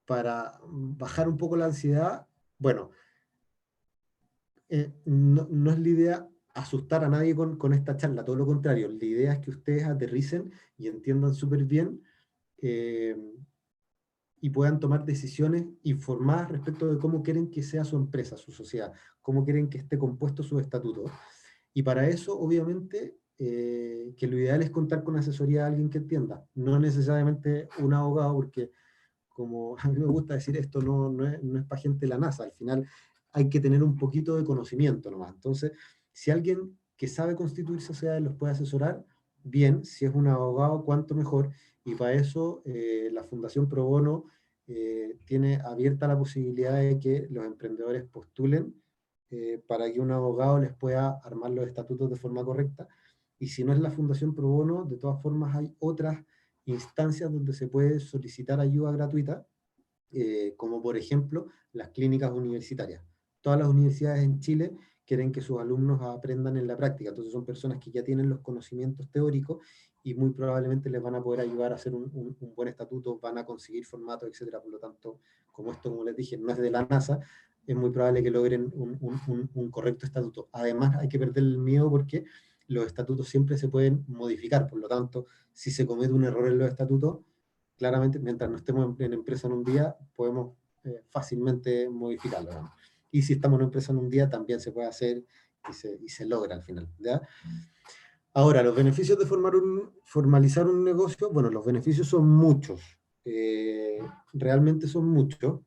B: Para bajar un poco la ansiedad, bueno, no es la idea asustar a nadie con esta charla, todo lo contrario, la idea es que ustedes aterricen y entiendan súper bien eh, y puedan tomar decisiones informadas respecto de cómo quieren que sea su empresa, su sociedad, cómo quieren que esté compuesto su estatuto. Y para eso, obviamente, que lo ideal es contar con asesoría de alguien que entienda, no necesariamente un abogado, porque como a mí me gusta decir esto, no es para gente de la NASA, al final hay que tener un poquito de conocimiento nomás. Entonces, si alguien que sabe constituir sociedades los puede asesorar, bien, si es un abogado, cuánto mejor, y para eso la Fundación Pro Bono tiene abierta la posibilidad de que los emprendedores postulen para que un abogado les pueda armar los estatutos de forma correcta. Y si no es la Fundación Pro Bono, de todas formas hay otras instancias donde se puede solicitar ayuda gratuita, como por ejemplo las clínicas universitarias. Todas las universidades en Chile quieren que sus alumnos aprendan en la práctica, entonces son personas que ya tienen los conocimientos teóricos y muy probablemente les van a poder ayudar a hacer un buen estatuto, van a conseguir formatos, etcétera. Por lo tanto, como esto, como les dije, no es de la NASA, es muy probable que logren un correcto estatuto. Además, hay que perder el miedo porque los estatutos siempre se pueden modificar, por lo tanto, si se comete un error en los estatutos, claramente, mientras no estemos en empresa en un día, podemos fácilmente modificarlo, ¿no? Y si estamos en empresa en un día, también se puede hacer y se logra al final, ¿ya? Ahora, los beneficios de formalizar un negocio, bueno, los beneficios son muchos, realmente son muchos.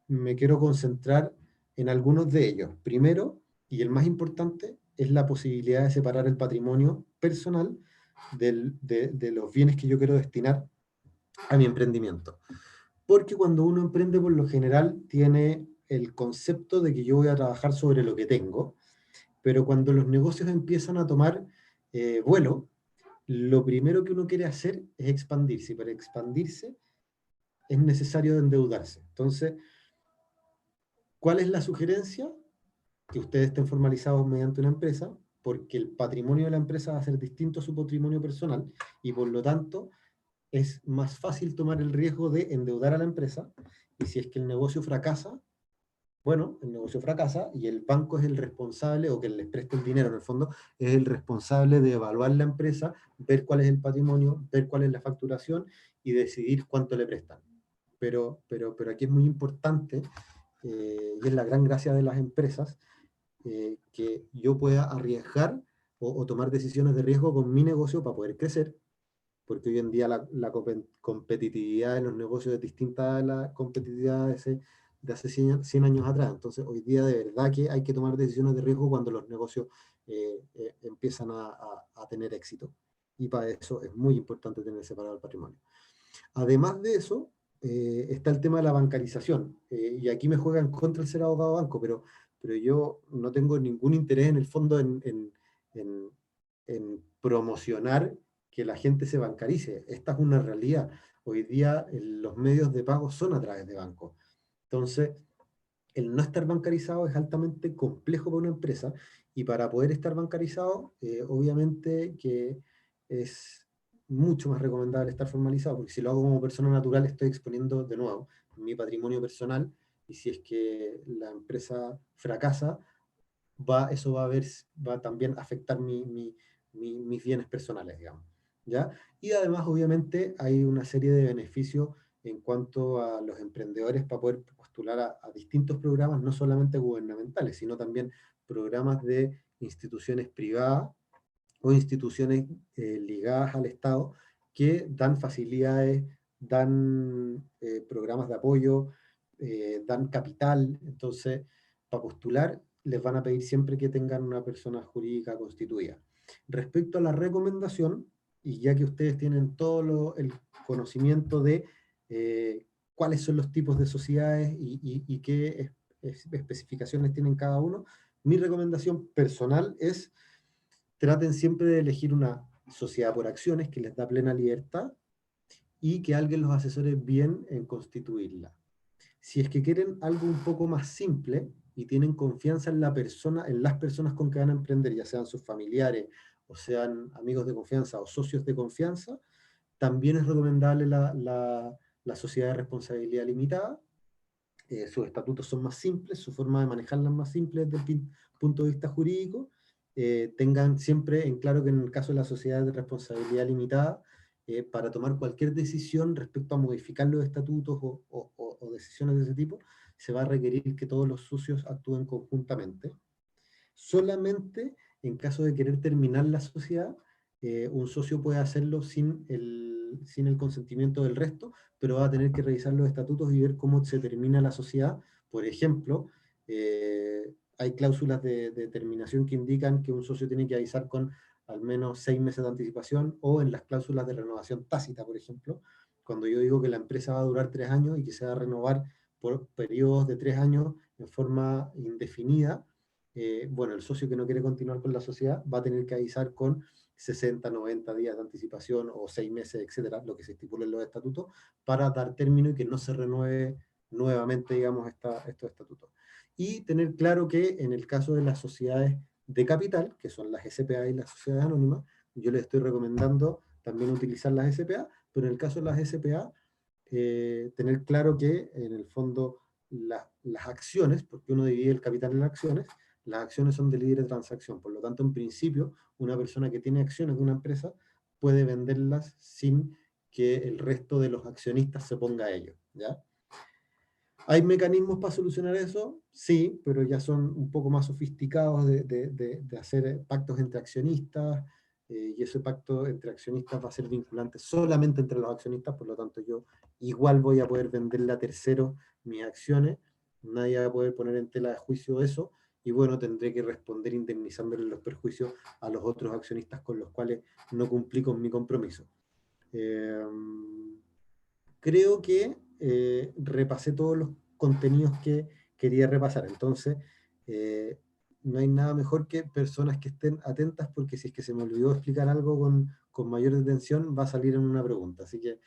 B: Me quiero concentrar en algunos de ellos. Primero, y el más importante, es la posibilidad de separar el patrimonio personal de los bienes que yo quiero destinar a mi emprendimiento. Porque cuando uno emprende, por lo general, tiene el concepto de que yo voy a trabajar sobre lo que tengo, pero cuando los negocios empiezan a tomar vuelo, lo primero que uno quiere hacer es expandirse, y para expandirse es necesario endeudarse. Entonces, ¿cuál es la sugerencia? Que ustedes estén formalizados mediante una empresa, porque el patrimonio de la empresa va a ser distinto a su patrimonio personal, y por lo tanto es más fácil tomar el riesgo de endeudar a la empresa, y si es que el negocio fracasa, bueno, el negocio fracasa y el banco es el responsable, o que les preste el dinero en el fondo, es el responsable de evaluar la empresa, ver cuál es el patrimonio, ver cuál es la facturación y decidir cuánto le prestan. Pero aquí es muy importante, y es la gran gracia de las empresas, que yo pueda arriesgar o tomar decisiones de riesgo con mi negocio para poder crecer, porque hoy en día la competitividad de los negocios es distinta a la competitividad de hace 100 años atrás. Entonces, hoy día de verdad que hay que tomar decisiones de riesgo cuando los negocios empiezan a tener éxito. Y para eso es muy importante tener separado el patrimonio. Además de eso, está el tema de la bancarización. Y aquí me juega en contra el ser abogado de banco, pero yo no tengo ningún interés en el fondo en en promocionar que la gente se bancarice. Esta es una realidad. Hoy día los medios de pago son a través de bancos. Entonces, el no estar bancarizado es altamente complejo para una empresa, y para poder estar bancarizado, obviamente que es mucho más recomendable estar formalizado, porque si lo hago como persona natural estoy exponiendo de nuevo mi patrimonio personal, y si es que la empresa fracasa, eso va también a afectar mis bienes personales, digamos, ¿ya? Y además, obviamente, hay una serie de beneficios en cuanto a los emprendedores para poder postular a distintos programas, no solamente gubernamentales, sino también programas de instituciones privadas o instituciones ligadas al Estado, que dan facilidades, dan programas de apoyo, dan capital. Entonces, para postular, les van a pedir siempre que tengan una persona jurídica constituida. Respecto a la recomendación, y ya que ustedes tienen todo el conocimiento de cuáles son los tipos de sociedades y qué especificaciones tienen cada uno, mi recomendación personal es: traten siempre de elegir una sociedad por acciones que les da plena libertad, y que alguien los asesore bien en constituirla. Si es que quieren algo un poco más simple y tienen confianza en la persona, en las personas con que van a emprender, ya sean sus familiares, o sean amigos de confianza o socios de confianza, también es recomendable la sociedad de responsabilidad limitada. Sus estatutos son más simples, su forma de manejarlas es más simple desde el punto de vista jurídico. Tengan siempre en claro que en el caso de la sociedad de responsabilidad limitada, para tomar cualquier decisión respecto a modificar los estatutos o decisiones de ese tipo, se va a requerir que todos los socios actúen conjuntamente. Solamente en caso de querer terminar la sociedad, un socio puede hacerlo sin el consentimiento del resto, pero va a tener que revisar los estatutos y ver cómo se termina la sociedad. Por ejemplo, hay cláusulas de terminación que indican que un socio tiene que avisar con al menos 6 meses de anticipación, o en las cláusulas de renovación tácita, por ejemplo, cuando yo digo que la empresa va a durar 3 años y que se va a renovar por periodos de 3 años en forma indefinida. Bueno, el socio que no quiere continuar con la sociedad va a tener que avisar con 60, 90 días de anticipación, o 6 meses, etcétera, lo que se estipula en los estatutos, para dar término y que no se renueve nuevamente, digamos, estos estatutos. Y tener claro que en el caso de las sociedades de capital, que son las SPA y las sociedades anónimas, yo les estoy recomendando también utilizar las SPA, pero en el caso de las SPA, tener claro que en el fondo las acciones, porque uno divide el capital en acciones, las acciones son de libre transacción. Por lo tanto, en principio, una persona que tiene acciones de una empresa puede venderlas sin que el resto de los accionistas se ponga a ello, ¿ya? ¿Hay mecanismos para solucionar eso? Sí, pero ya son un poco más sofisticados de hacer pactos entre accionistas, y ese pacto entre accionistas va a ser vinculante solamente entre los accionistas. Por lo tanto, yo igual voy a poder venderle a terceros mis acciones, nadie va a poder poner en tela de juicio eso, y bueno, tendré que responder indemnizándole los perjuicios a los otros accionistas con los cuales no cumplí con mi compromiso. Eh, Creo que repasé todos los contenidos que quería repasar. Entonces, eh, no hay nada mejor que personas que estén atentas, porque si es que se me olvidó explicar algo con mayor detención, va a salir en una pregunta. Así que,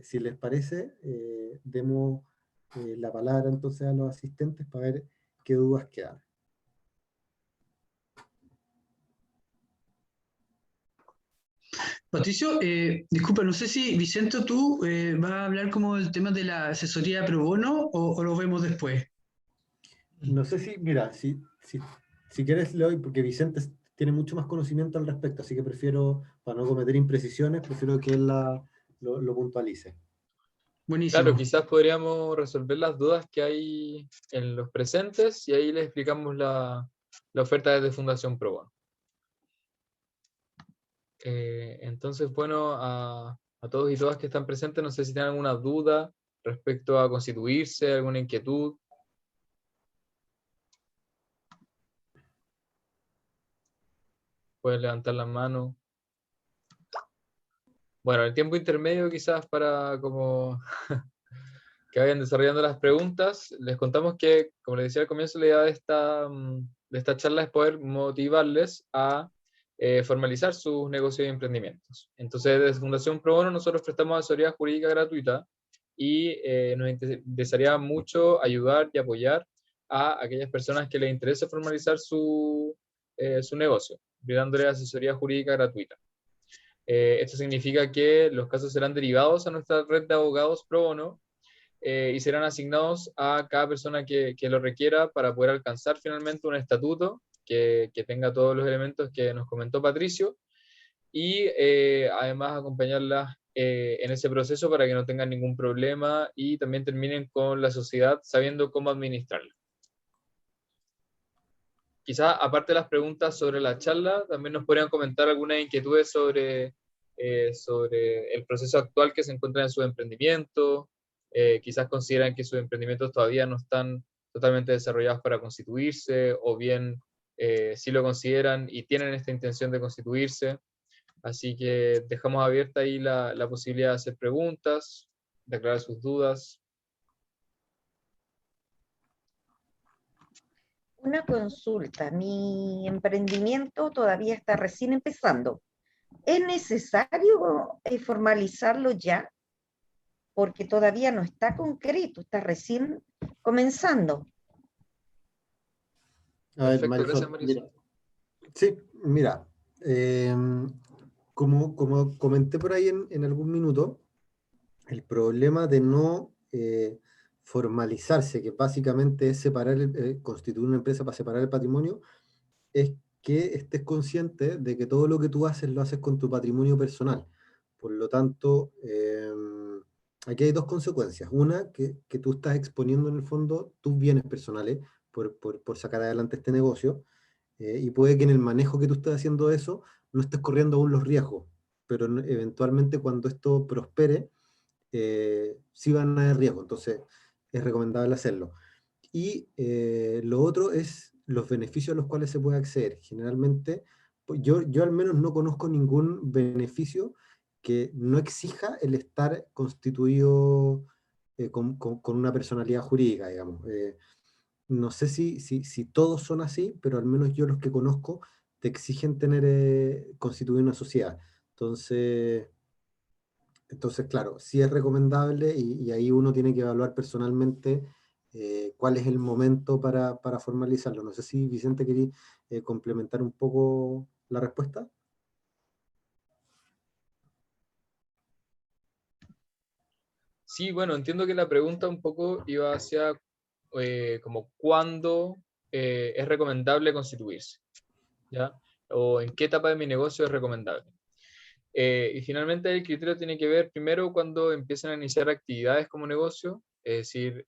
B: si les parece, demos la palabra entonces a los asistentes para ver qué dudas quedan.
C: Patricio, disculpa, no sé si Vicente, tú vas a hablar como del tema de la asesoría pro bono o lo vemos después.
B: No sé si, mira, si quieres le doy, porque Vicente tiene mucho más conocimiento al respecto, así que prefiero, para no cometer imprecisiones, prefiero que él lo puntualice.
A: Claro,
C: Buenísimo.
A: quizás podríamos resolver las dudas que hay en los presentes y ahí les explicamos la oferta desde Fundación Pro Bono. Entonces, bueno, a todos y todas que están presentes, no sé si tienen alguna duda respecto a constituirse, alguna inquietud. Pueden levantar la mano. Bueno, el tiempo intermedio quizás para como que vayan desarrollando las preguntas, les contamos que, como les decía al comienzo, la idea de esta charla es poder motivarles a formalizar sus negocios y emprendimientos. Entonces, desde Fundación Pro Bono nosotros prestamos asesoría jurídica gratuita y nos interesaría mucho ayudar y apoyar a aquellas personas que les interese formalizar su negocio, brindándole asesoría jurídica gratuita. Esto significa que los casos serán derivados a nuestra red de abogados pro bono y serán asignados a cada persona que lo requiera para poder alcanzar finalmente un estatuto que tenga todos los elementos que nos comentó Patricio y además acompañarlas en ese proceso para que no tengan ningún problema y también terminen con la sociedad sabiendo cómo administrarla. Quizás, aparte de las preguntas sobre la charla, también nos podrían comentar algunas inquietudes sobre el proceso actual que se encuentra en su emprendimiento. Quizás consideran que sus emprendimientos todavía no están totalmente desarrollados para constituirse, o bien sí lo consideran y tienen esta intención de constituirse. Así que dejamos abierta ahí la posibilidad de hacer preguntas, de aclarar sus dudas.
D: Una consulta, mi emprendimiento todavía está recién empezando. ¿Es necesario formalizarlo ya? Porque todavía no está concreto, está recién comenzando.
B: A ver,
A: Perfecto, gracias,
B: Marisol,
A: Marisol.
B: mira. Sí, mira, como comenté por ahí en algún minuto, el problema de no formalizarse, que básicamente es constituir una empresa para separar el patrimonio, es que estés consciente de que todo lo que tú haces lo haces con tu patrimonio personal. Por lo tanto, aquí hay dos consecuencias. Una, que tú estás exponiendo en el fondo tus bienes personales por sacar adelante este negocio, y puede que en el manejo que tú estés haciendo de eso no estés corriendo aún los riesgos, pero eventualmente cuando esto prospere, sí van a haber riesgos, entonces es recomendable hacerlo. Y lo otro es los beneficios a los cuales se puede acceder. Generalmente, pues yo al menos no conozco ningún beneficio que no exija el estar constituido con una personalidad jurídica, digamos. No sé si todos son así, pero al menos yo los que conozco te exigen constituir una sociedad. Entonces, claro, sí es recomendable y ahí uno tiene que evaluar personalmente cuál es el momento para formalizarlo. No sé si Vicente quería complementar un poco la respuesta.
A: Sí, bueno, entiendo que la pregunta un poco iba hacia como cuándo es recomendable constituirse, ¿ya? O en qué etapa de mi negocio es recomendable. Y finalmente el criterio tiene que ver primero cuando empiezan a iniciar actividades como negocio, es decir,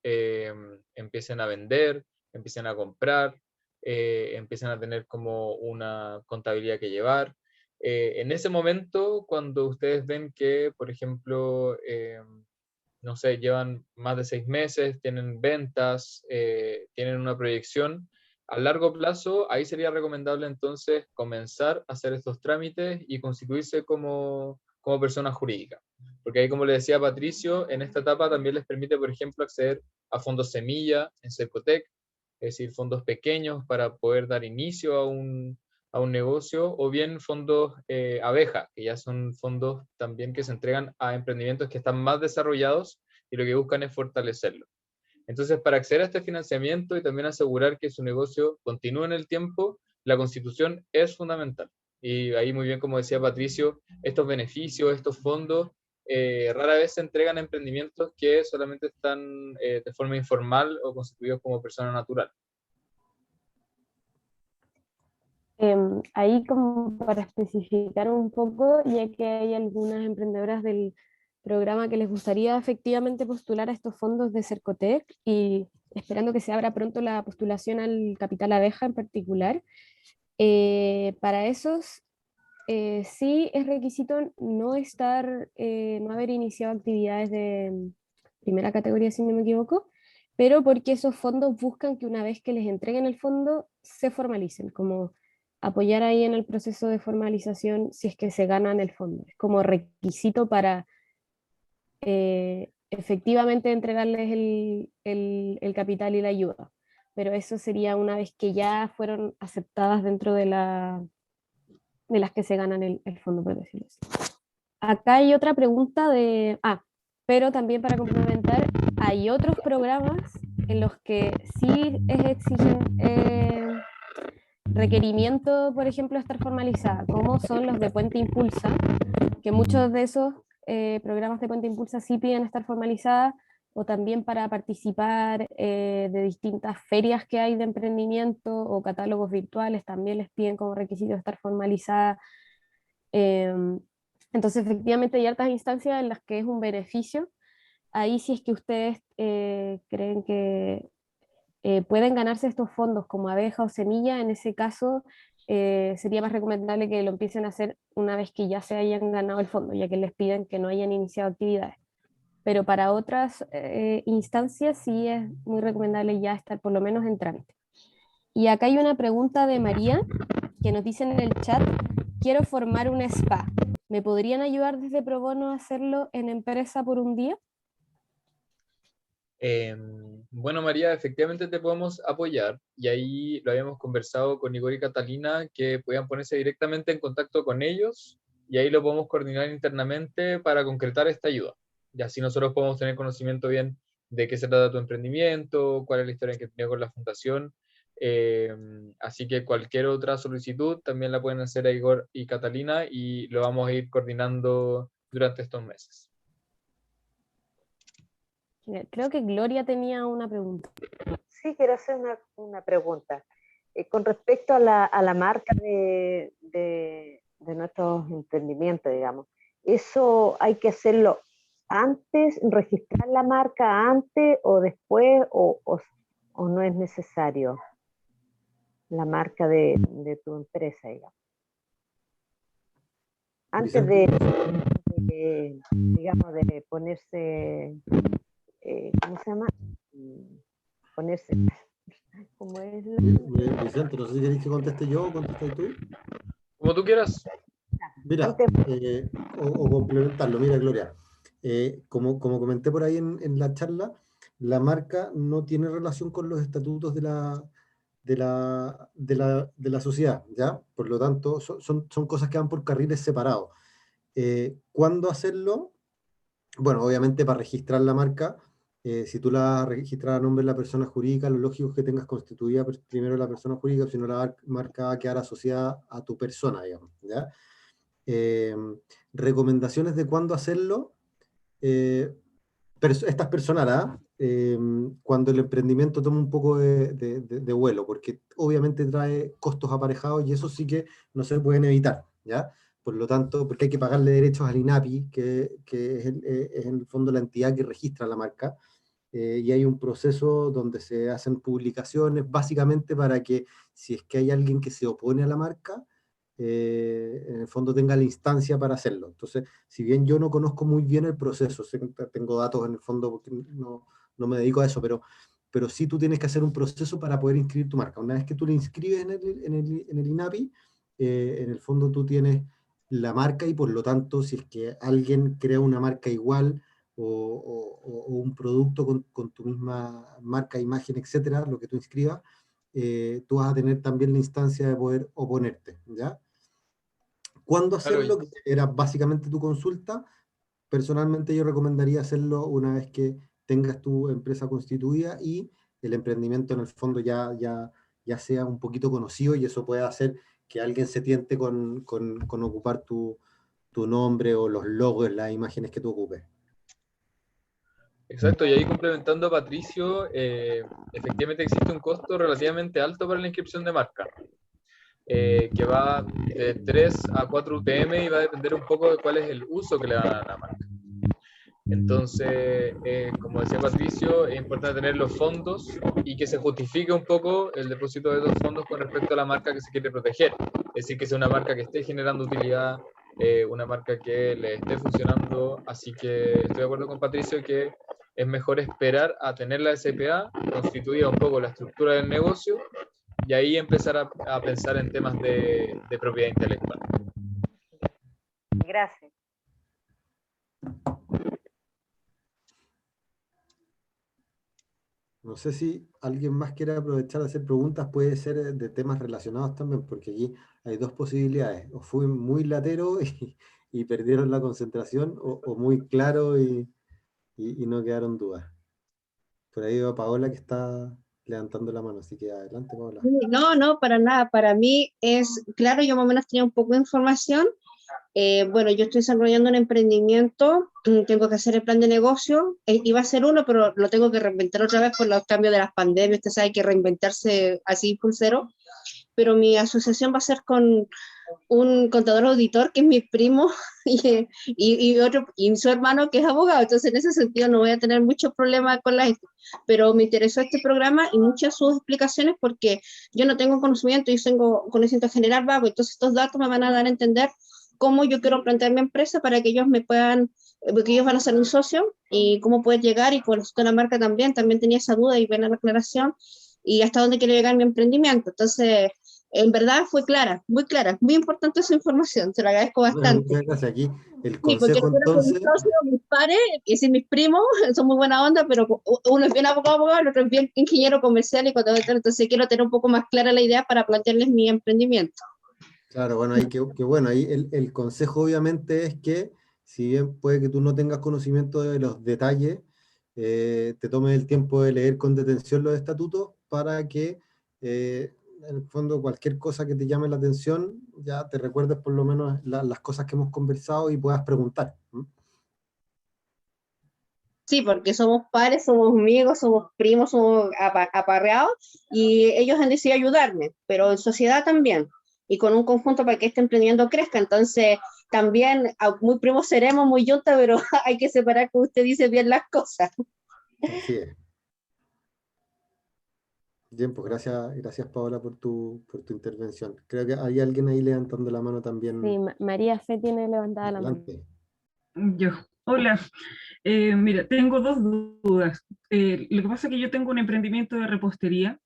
A: empiecen a vender, empiecen a comprar, empiezan a tener como una contabilidad que llevar. En ese momento, cuando ustedes ven que, por ejemplo, no sé, llevan más de 6 meses, tienen ventas, tienen una proyección, a largo plazo, ahí sería recomendable entonces comenzar a hacer estos trámites y constituirse como persona jurídica. Porque ahí, como le decía Patricio, en esta etapa también les permite, por ejemplo, acceder a fondos semilla en Cercotec, es decir, fondos pequeños para poder dar inicio a un negocio, o bien fondos abeja, que ya son fondos también que se entregan a emprendimientos que están más desarrollados y lo que buscan es fortalecerlo. Entonces, para acceder a este financiamiento y también asegurar que su negocio continúe en el tiempo, la constitución es fundamental. Y ahí muy bien, como decía Patricio, estos beneficios, estos fondos, rara vez se entregan a emprendimientos que solamente están de forma informal o constituidos como persona natural.
E: Ahí como para especificar un poco, ya que hay algunas emprendedoras del programa que les gustaría efectivamente postular a estos fondos de Cercotec y esperando que se abra pronto la postulación al capital abeja en particular. Para esos sí es requisito no haber iniciado actividades de primera categoría, si no me equivoco, pero porque esos fondos buscan que una vez que les entreguen el fondo se formalicen, como apoyar ahí en el proceso de formalización si es que se ganan el fondo. Es como requisito para efectivamente entregarles el capital y la ayuda. Pero eso sería una vez que ya fueron aceptadas dentro de las que se ganan el fondo, por decirlo así. Acá hay otra pregunta de... pero también para complementar, hay otros programas en los que sí exigen requerimiento, por ejemplo, estar formalizada, como son los de Puente Impulsa, que muchos de esos programas de Puente Impulsa sí piden estar formalizada, o también para participar de distintas ferias que hay de emprendimiento o catálogos virtuales, también les piden como requisito estar formalizada. Entonces, efectivamente, hay hartas instancias en las que es un beneficio. Ahí, si es que ustedes creen que pueden ganarse estos fondos como abeja o semilla, en ese caso sería más recomendable que lo empiecen a hacer una vez que ya se hayan ganado el fondo, ya que les piden que no hayan iniciado actividades. Pero para otras instancias sí es muy recomendable ya estar por lo menos en trámite. Y acá hay una pregunta de María que nos dice en el chat: quiero formar un spa. ¿Me podrían ayudar desde Pro Bono a hacerlo en empresa por un día?
A: Bueno, María, efectivamente te podemos apoyar, y ahí lo habíamos conversado con Igor y Catalina, que podían ponerse directamente en contacto con ellos, y ahí lo podemos coordinar internamente para concretar esta ayuda. Y así nosotros podemos tener conocimiento bien de qué se trata tu emprendimiento, cuál es la historia que tiene con la fundación. Así que cualquier otra solicitud también la pueden hacer a Igor y Catalina, y lo vamos a ir coordinando durante estos meses.
E: Creo que Gloria tenía una pregunta.
F: Sí, quiero hacer una pregunta. Con respecto a la marca de nuestros emprendimientos, digamos, ¿eso hay que hacerlo antes, registrar la marca antes o después, o no es necesario la marca de tu empresa, digamos? Antes digamos, de ponerse, ¿cómo se llama? Ponerse, ¿cómo es?
B: Vicente, no sé si queréis que conteste yo o contestes tú.
A: Como tú quieras.
B: Mira, o complementarlo. Mira, Gloria, como comenté por ahí en la charla, la marca no tiene relación con los estatutos de la sociedad, ¿ya? Por lo tanto, son cosas que van por carriles separados. ¿Cuándo hacerlo? Bueno, obviamente para registrar la marca, si tú la registras a nombre de la persona jurídica, lo lógico es que tengas constituida primero la persona jurídica, si no la marca va a quedar asociada a tu persona, digamos, ¿ya? Recomendaciones de cuándo hacerlo, esta es personal, ¿ah? Cuando el emprendimiento toma un poco de vuelo, porque obviamente trae costos aparejados y eso sí que no se pueden evitar, ¿ya? Por lo tanto, porque hay que pagarle derechos al INAPI, que es en el fondo la entidad que registra la marca, y hay un proceso donde se hacen publicaciones, básicamente para que si es que hay alguien que se opone a la marca, en el fondo tenga la instancia para hacerlo. Entonces, si bien yo no conozco muy bien el proceso, tengo datos en el fondo porque no me dedico a eso, pero sí tú tienes que hacer un proceso para poder inscribir tu marca. Una vez que tú la inscribes en el INAPI, en el fondo tú tienes la marca y por lo tanto, si es que alguien crea una marca igual o un producto con tu misma marca, imagen, etcétera, lo que tú inscribas, tú vas a tener también la instancia de poder oponerte, ¿ya? ¿Cuándo hacerlo? Que era básicamente tu consulta. Personalmente yo recomendaría hacerlo una vez que tengas tu empresa constituida y el emprendimiento en el fondo ya sea un poquito conocido, y eso puede hacer que alguien se tiente con ocupar tu nombre o los logos, las imágenes que tú ocupes.
A: Exacto, y ahí complementando a Patricio, efectivamente existe un costo relativamente alto para la inscripción de marca, que va de 3 a 4 UTM y va a depender un poco de cuál es el uso que le dan a la marca. Entonces, como decía Patricio, es importante tener los fondos y que se justifique un poco el depósito de esos fondos con respecto a la marca que se quiere proteger. Es decir, que sea una marca que esté generando utilidad, una marca que le esté funcionando. Así que estoy de acuerdo con Patricio que es mejor esperar a tener la SPA constituida un poco la estructura del negocio y ahí empezar a pensar en temas de propiedad intelectual.
F: Gracias.
B: No sé si alguien más quiere aprovechar de hacer preguntas, puede ser de temas relacionados también, porque aquí hay dos posibilidades, o fue muy latero y perdieron la concentración, o muy claro y no quedaron dudas. Por ahí va Paola que está levantando la mano, así que adelante, Paola.
G: No, no, para nada. Para mí es claro, yo más o menos tenía un poco de información. Bueno, yo estoy desarrollando un emprendimiento, tengo que hacer el plan de negocio, iba a ser uno, pero lo tengo que reinventar otra vez por los cambios de las pandemias, usted sabe que reinventarse así por cero, pero mi asociación va a ser con un contador auditor que es mi primo y su hermano que es abogado, entonces en ese sentido no voy a tener muchos problemas con la gente, pero me interesó este programa y muchas de sus explicaciones porque yo no tengo conocimiento, yo tengo conocimiento general vago, entonces estos datos me van a dar a entender cómo yo quiero plantear mi empresa para que ellos me puedan, porque ellos van a ser un socio y cómo poder llegar y con la marca también tenía esa duda y ven la aclaración y hasta dónde quiero llegar mi emprendimiento, entonces en verdad fue clara, muy importante esa información, se lo agradezco
B: Bueno,
G: bastante.
B: muchas gracias. Aquí el
G: Sí, porque
B: consejo
G: no quiero que mis
B: entonces,
G: socios, mis pares, y si mis primos, son muy buena onda, pero uno es bien abogado, el otro es bien ingeniero comercial y contador, entonces quiero tener un poco más clara la idea para plantearles mi emprendimiento.
B: claro, bueno, ahí que bueno, ahí el consejo obviamente es que, si bien puede que tú no tengas conocimiento de los detalles, te tomes el tiempo de leer con detención los estatutos para que, en el fondo, cualquier cosa que te llame la atención, ya te recuerdes por lo menos las cosas que hemos conversado y puedas preguntar.
G: Sí, porque somos pares, somos amigos, somos primos, somos aparreados y ellos han decidido ayudarme, pero en sociedad también y con un conjunto para que este emprendimiento crezca. Entonces, también muy primos seremos, muy yunta, pero hay que separar, como usted dice, bien las cosas.
B: Así es. Bien, pues gracias Paola por tu intervención. Creo que hay alguien ahí levantando la mano también.
E: Sí, María C. tiene levantada la mano.
B: Adelante.
H: Yo, hola. Mira, tengo dos dudas. Lo que pasa es que yo tengo un emprendimiento de repostería,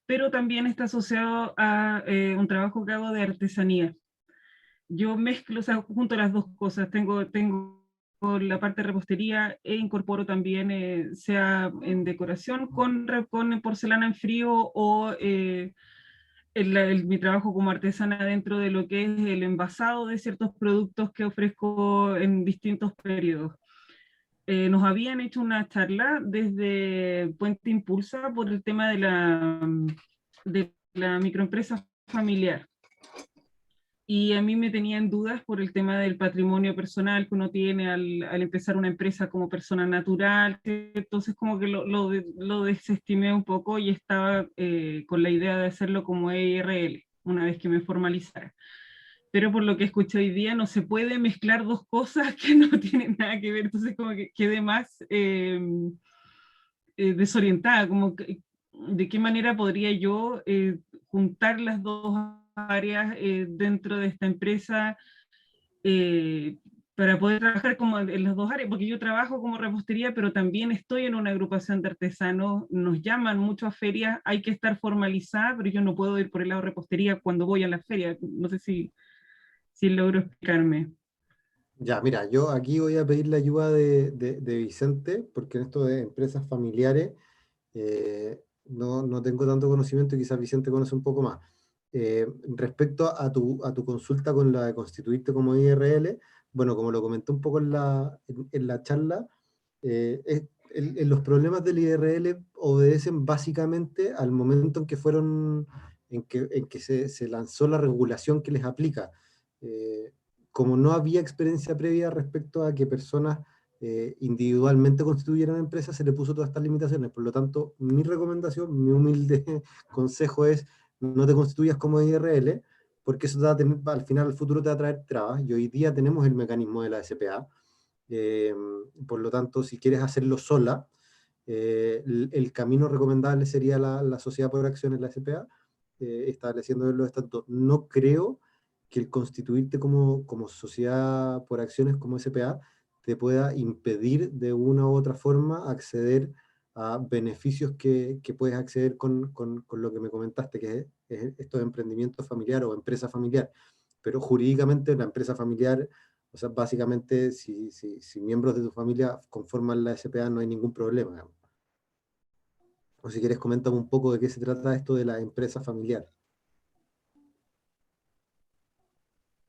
H: pero también está asociado a un trabajo que hago de artesanía. Yo mezclo, o sea, junto las dos cosas. Tengo la parte de repostería e incorporo también, sea en decoración, con porcelana en frío o mi trabajo como artesana dentro de lo que es el envasado de ciertos productos que ofrezco en distintos periodos. Nos habían hecho una charla desde Puente Impulsa por el tema de la microempresa familiar. Y a mí me tenían dudas por el tema del patrimonio personal que uno tiene al empezar una empresa como persona natural. Entonces como que lo desestimé un poco y estaba con la idea de hacerlo como EIRL una vez que me formalizara. Pero por lo que escuché hoy día no se puede mezclar dos cosas que no tienen nada que ver, entonces como que quedé más desorientada, de qué manera podría yo juntar las dos áreas dentro de esta empresa eh, para poder trabajar como en las dos áreas, porque yo trabajo como repostería, pero también estoy en una agrupación de artesanos, nos llaman mucho a ferias, hay que estar formalizada, pero yo no puedo ir por el lado de repostería cuando voy a la feria, no sé si logro explicarme.
B: Ya, mira, yo aquí voy a pedir la ayuda de Vicente, porque en esto de empresas familiares no tengo tanto conocimiento y quizás Vicente conoce un poco más. Respecto a tu consulta con la de constituirte como IRL, bueno, como lo comenté un poco en la charla, los problemas del IRL obedecen básicamente al momento en que se lanzó la regulación que les aplica. Como no había experiencia previa respecto a que personas individualmente constituyeran empresas, se le puso todas estas limitaciones. Por lo tanto, mi recomendación, mi humilde consejo es: no te constituyas como IRL, porque eso al final, al futuro te va a traer trabas, y hoy día tenemos el mecanismo de la SPA. Por lo tanto, si quieres hacerlo sola, el camino recomendable sería la sociedad por acciones, la SPA, estableciendo los estatutos. No creo que el constituirte como sociedad por acciones, como SPA, te pueda impedir de una u otra forma acceder a beneficios que puedes acceder con lo que me comentaste, que es estos emprendimientos familiares o empresa familiar. Pero jurídicamente la empresa familiar, o sea, básicamente si miembros de tu familia conforman la SPA, no hay ningún problema, digamos. O si quieres, coméntame un poco de qué se trata esto de la empresa familiar.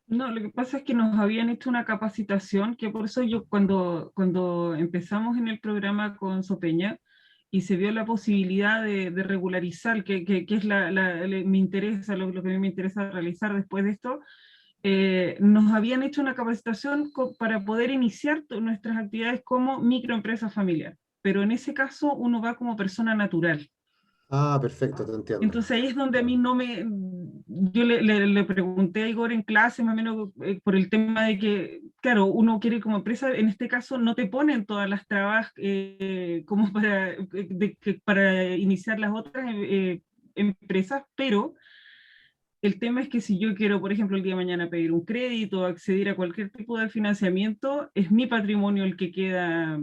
H: No, lo que pasa es que nos habían hecho una capacitación, que por eso yo cuando empezamos en el programa con Sopeña y se vio la posibilidad de regularizar, que es me interesa, lo que a mí me interesa realizar después de esto, nos habían hecho una capacitación para poder iniciar nuestras actividades como microempresa familiar, pero en ese caso uno va como persona natural.
B: Ah, perfecto, te entiendo.
H: Entonces ahí es donde a mí no me... Yo le pregunté a Igor en clase, más o menos, por el tema de que, claro, uno quiere como empresa, en este caso no te ponen todas las trabas como para iniciar las otras empresas, pero el tema es que si yo quiero, por ejemplo, el día de mañana pedir un crédito, acceder a cualquier tipo de financiamiento, es mi patrimonio el que queda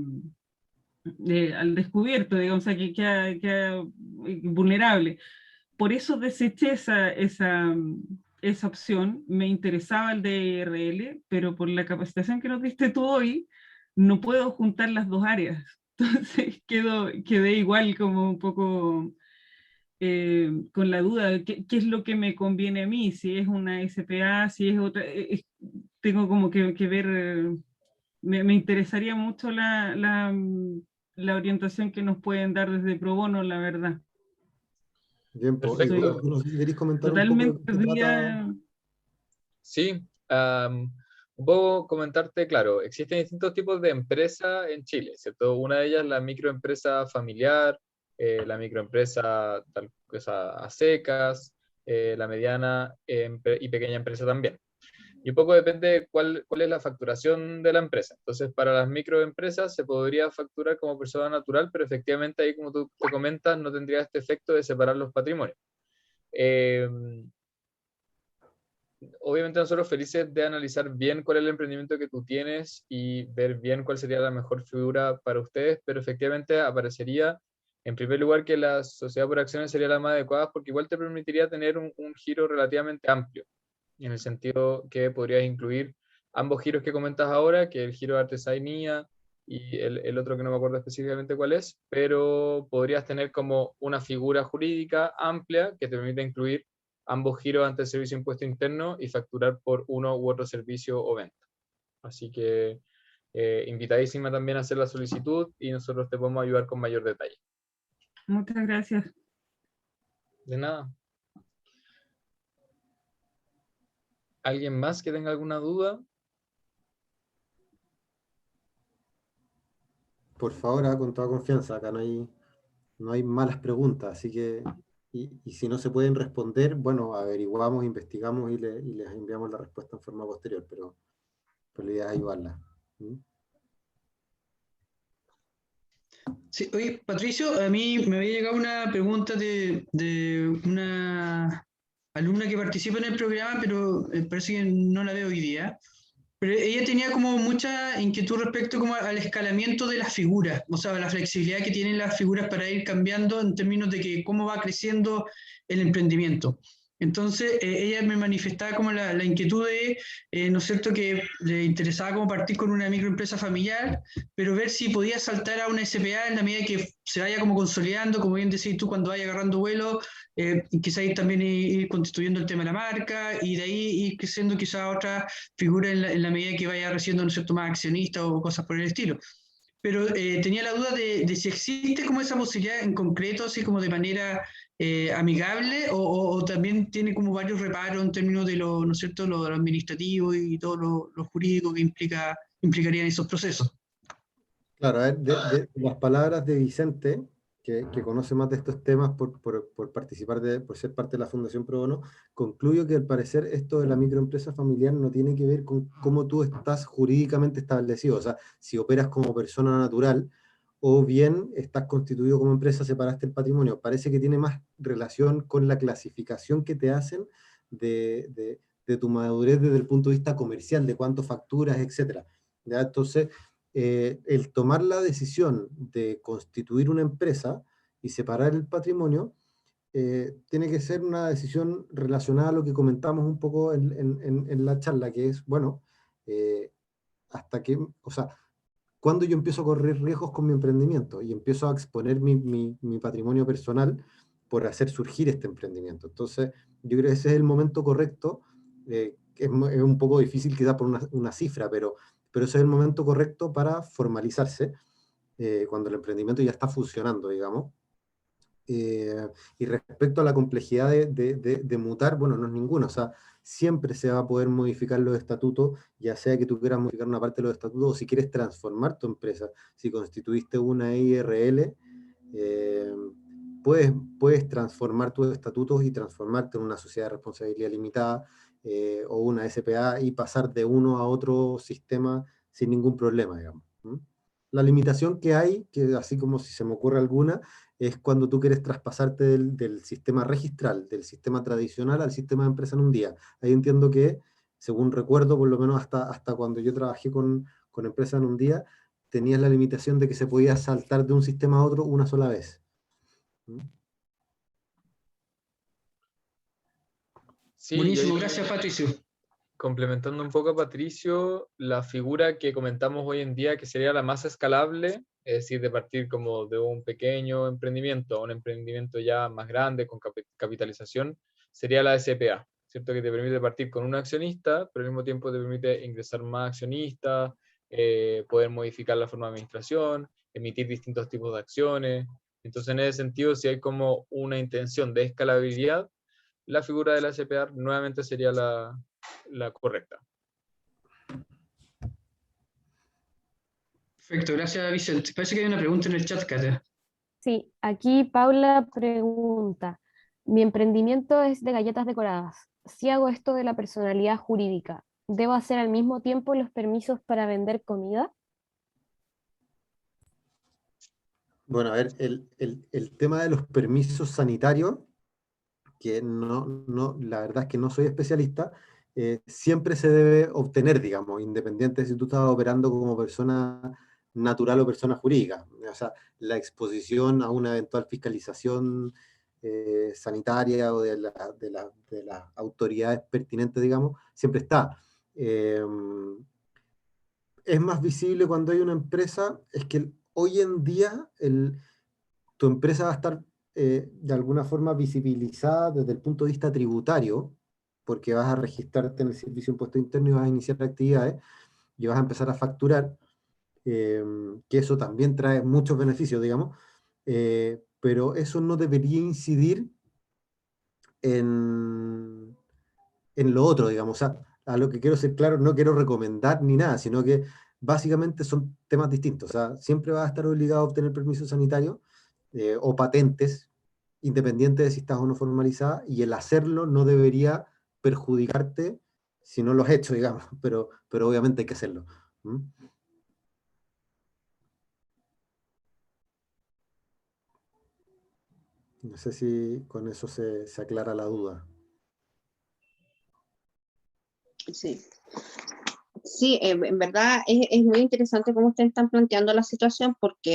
H: al descubierto, digamos, o sea, que queda vulnerable. Por eso deseché esa opción, me interesaba el DRL, pero por la capacitación que nos diste tú hoy, no puedo juntar las dos áreas. Entonces quedé igual como un poco con la duda de qué es lo que me conviene a mí, si es una SPA, si es otra. Tengo como que ver, me interesaría mucho la orientación que nos pueden dar desde Pro Bono, la verdad.
B: Bien, pues,
A: Perfecto.
B: Igor, no sé si queréis comentar un poco
H: Totalmente
B: de qué se trata.
A: Sí, un poco comentarte, claro, existen distintos tipos de empresas en Chile, ¿cierto? Una de ellas es la microempresa familiar, la microempresa tal cosa a secas, la mediana y pequeña empresa también. Y un poco depende de cuál es la facturación de la empresa. Entonces, para las microempresas se podría facturar como persona natural, pero efectivamente ahí, como tú te comentas, no tendría este efecto de separar los patrimonios. Eh, Obviamente nosotros felices de analizar bien cuál es el emprendimiento que tú tienes y ver bien cuál sería la mejor figura para ustedes, pero efectivamente aparecería en primer lugar que la sociedad por acciones sería la más adecuada porque igual te permitiría tener un giro relativamente amplio, en el sentido que podrías incluir ambos giros que comentas ahora, que el giro de artesanía y el otro que no me acuerdo específicamente cuál es, pero podrías tener como una figura jurídica amplia que te permite incluir ambos giros ante el servicio de impuesto interno y facturar por uno u otro servicio o venta. Así que invitadísima también a hacer la solicitud y nosotros te podemos ayudar con mayor detalle.
H: Muchas gracias.
A: De nada. ¿Alguien más que tenga alguna duda?
B: Por favor, con toda confianza, acá no hay malas preguntas, así que, y si no se pueden responder, bueno, averiguamos, investigamos y les enviamos la respuesta en forma posterior, pero la idea es ayudarla. ¿Mm?
C: Sí, oye, Patricio, a mí me había llegado una pregunta de una alumna que participa en el programa, pero parece que no la veo hoy día. Pero ella tenía como mucha inquietud respecto como al escalamiento de las figuras, o sea, la flexibilidad que tienen las figuras para ir cambiando en términos de que cómo va creciendo el emprendimiento. Entonces, ella me manifestaba como la inquietud de, ¿no es cierto?, que le interesaba como partir con una microempresa familiar, pero ver si podía saltar a una SPA en la medida que se vaya como consolidando, como bien decís tú, cuando vaya agarrando vuelo, quizá ir también ir constituyendo el tema de la marca y de ahí ir creciendo quizá otra figura en la medida que vaya recibiendo, ¿no es cierto?, más accionistas o cosas por el estilo. Pero tenía la duda de si existe como esa posibilidad en concreto, así como de manera amigable, o también tiene como varios reparos en términos de lo, ¿no es cierto?, lo administrativo y todo lo jurídico que implicarían esos procesos.
B: Claro, a ver, de las palabras de Vicente, que conoce más de estos temas por participar por ser parte de la Fundación Pro Bono, concluyo que al parecer esto de la microempresa familiar no tiene que ver con cómo tú estás jurídicamente establecido, o sea, si operas como persona natural o bien estás constituido como empresa, separaste el patrimonio. Parece que tiene más relación con la clasificación que te hacen de tu madurez desde el punto de vista comercial, de cuánto facturas, etc. ¿Ya? Entonces, el tomar la decisión de constituir una empresa y separar el patrimonio, tiene que ser una decisión relacionada a lo que comentamos un poco en la charla, que es, bueno, hasta que, o sea, cuando yo empiezo a correr riesgos con mi emprendimiento y empiezo a exponer mi patrimonio personal por hacer surgir este emprendimiento. Entonces, yo creo que ese es el momento correcto, es un poco difícil quizás por una cifra, pero ese es el momento correcto para formalizarse, cuando el emprendimiento ya está funcionando, digamos. Y respecto a la complejidad de mutar, bueno, no es ninguna, o sea, siempre se va a poder modificar los estatutos, ya sea que tú quieras modificar una parte de los estatutos o si quieres transformar tu empresa. Si constituiste una IRL, puedes transformar tus estatutos y transformarte en una sociedad de responsabilidad limitada, o una SPA, y pasar de uno a otro sistema sin ningún problema, digamos. La limitación que hay, que así como si se me ocurre alguna, es cuando tú quieres traspasarte del sistema registral, del sistema tradicional al sistema de empresa en un día. Ahí entiendo que, según recuerdo, por lo menos hasta cuando yo trabajé con empresa en un día, tenías la limitación de que se podía saltar de un sistema a otro una sola vez.
A: Sí,
C: Buenísimo, gracias Patricio.
A: Complementando un poco a Patricio, la figura que comentamos hoy en día, que sería la más escalable, es decir, de partir como de un pequeño emprendimiento a un emprendimiento ya más grande, con capitalización, sería la SPA, ¿cierto? Que te permite partir con un accionista, pero al mismo tiempo te permite ingresar más accionistas, poder modificar la forma de administración, emitir distintos tipos de acciones. Entonces, en ese sentido, si hay como una intención de escalabilidad, la figura de la SPA nuevamente sería la correcta.
C: Perfecto, gracias Vicente. Parece que hay una pregunta en el chat, Katia.
E: Sí, aquí Paula pregunta, mi emprendimiento es de galletas decoradas. Si hago esto de la personalidad jurídica, ¿debo hacer al mismo tiempo los permisos para vender comida?
B: Bueno, a ver, el tema de los permisos sanitarios, que la verdad es que no soy especialista, siempre se debe obtener, digamos, independiente de si tú estás operando como persona natural o persona jurídica. O sea, la exposición a una eventual fiscalización sanitaria o de las autoridades pertinentes, digamos, siempre está. Es más visible cuando hay una empresa, es que hoy en día tu empresa va a estar de alguna forma visibilizada desde el punto de vista tributario, porque vas a registrarte en el Servicio de Impuesto Interno y vas a iniciar actividades y vas a empezar a facturar, que eso también trae muchos beneficios, digamos, pero eso no debería incidir en lo otro, digamos. O sea, a lo que quiero ser claro, no quiero recomendar ni nada, sino que básicamente son temas distintos. O sea, siempre vas a estar obligado a obtener permiso sanitario, o patentes, independiente de si estás o no formalizada, y el hacerlo no debería perjudicarte si no lo has hecho, digamos, pero obviamente hay que hacerlo. No sé si con eso se aclara la duda.
G: Sí. Sí, en verdad es muy interesante cómo ustedes están planteando la situación porque,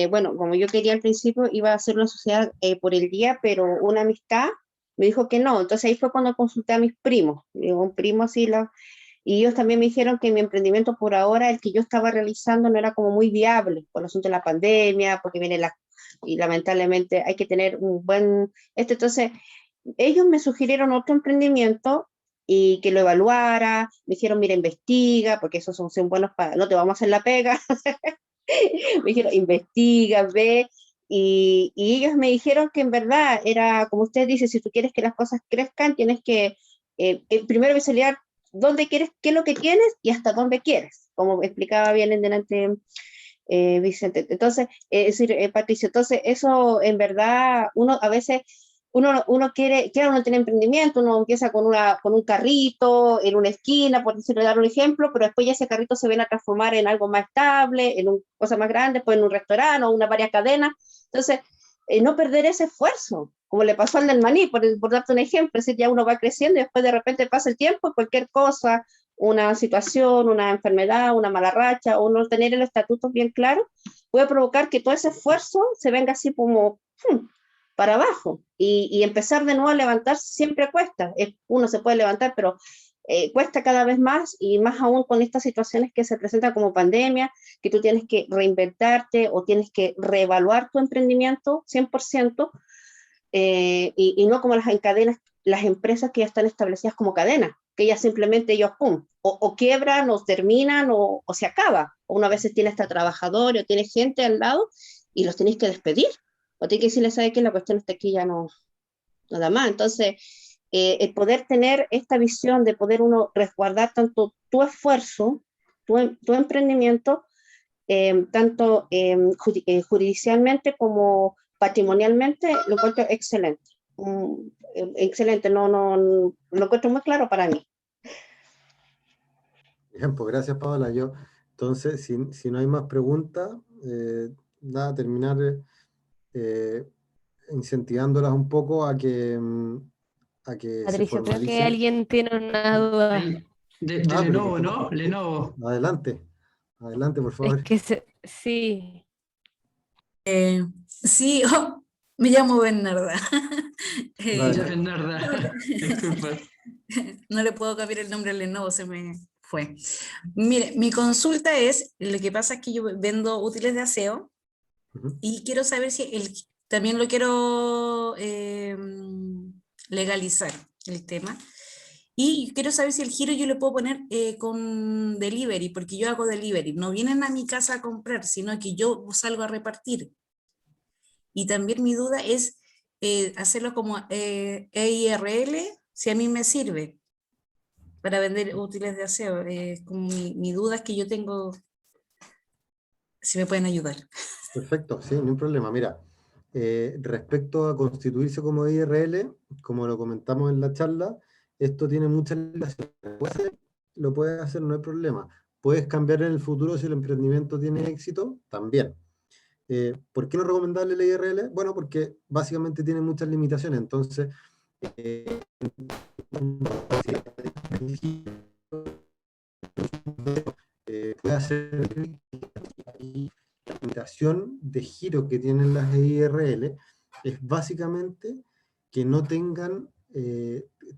G: bueno, como yo quería al principio, iba a hacer una sociedad por el día, pero una amistad me dijo que no. Entonces ahí fue cuando consulté a mis primos. Un primo así, y ellos también me dijeron que mi emprendimiento por ahora, el que yo estaba realizando, no era como muy viable por el asunto de la pandemia, porque viene y lamentablemente hay que tener un buen... Entonces, ellos me sugirieron otro emprendimiento y que lo evaluara, me dijeron, mira, investiga, porque esos son buenos para, no te vamos a hacer la pega, me dijeron, investiga, ve, y ellos me dijeron que en verdad era, como usted dice, si tú quieres que las cosas crezcan, tienes que primero visualizar dónde quieres, qué es lo que tienes y hasta dónde quieres, como explicaba bien en delante Vicente. Entonces, es decir, Patricio, entonces eso en verdad, uno a veces... Uno quiere, uno tiene emprendimiento, uno empieza con un carrito en una esquina, por decirlo, dar un ejemplo, pero después ya ese carrito se viene a transformar en algo más estable, en una cosa más grande, pues en un restaurante o una varias cadenas. Entonces, no perder ese esfuerzo, como le pasó al del maní, por darte un ejemplo, es decir, ya uno va creciendo y después de repente pasa el tiempo, cualquier cosa, una situación, una enfermedad, una mala racha, o no tener el estatuto bien claro, puede provocar que todo ese esfuerzo se venga así como... para abajo, y empezar de nuevo a levantarse siempre cuesta. Uno se puede levantar, pero cuesta cada vez más, y más aún con estas situaciones que se presentan como pandemia, que tú tienes que reinventarte o tienes que reevaluar tu emprendimiento 100%, y no como las empresas que ya están establecidas como cadenas, que ya simplemente ellos, pum, o quiebran, o terminan, o se acaba. O una vez tiene hasta trabajadores, o tiene gente al lado, y los tenéis que despedir, o tienes que decirles, ¿sabe qué? La cuestión está aquí, ya no da más. Entonces, el poder tener esta visión de poder uno resguardar tanto tu esfuerzo, tu emprendimiento, tanto judicialmente como patrimonialmente, lo encuentro excelente. Excelente, lo encuentro muy claro para mí.
B: Bien, pues gracias, Paola. Entonces, si no hay más preguntas, nada, terminar incentivándolas un poco a que se
E: Patricio, creo que
B: formalicen.
E: alguien tiene una duda.
C: De
B: pero
C: Lenovo,
B: que-
C: ¿no? Lenovo.
B: Adelante, por favor.
E: Es que sí.
I: Sí, me llamo Bernarda.
B: Dale.
C: Ya, Bernarda. Disculpa.
I: No le puedo cambiar el nombre al Lenovo, se me fue. Mire, mi consulta es, lo que pasa es que yo vendo útiles de aseo
B: Ujú.
I: y quiero saber si también lo quiero legalizar el tema. Y quiero saber si el giro yo le puedo poner con delivery, porque yo hago delivery. No vienen a mi casa a comprar, sino que yo salgo a repartir. Y también mi duda es hacerlo como EIRL, si a mí me sirve para vender útiles de aseo. Como mi duda es que yo tengo, si me pueden ayudar.
B: Perfecto, sí, no hay problema. Mira, respecto a constituirse como IRL, como lo comentamos en la charla, esto tiene muchas limitaciones. Lo puedes hacer, no hay problema. Puedes cambiar en el futuro si el emprendimiento tiene éxito, también. ¿Por qué no es recomendable la IRL? Bueno, porque básicamente tiene muchas limitaciones. Entonces, puede hacer la limitación de giro que tienen las IRL es básicamente que no tengan,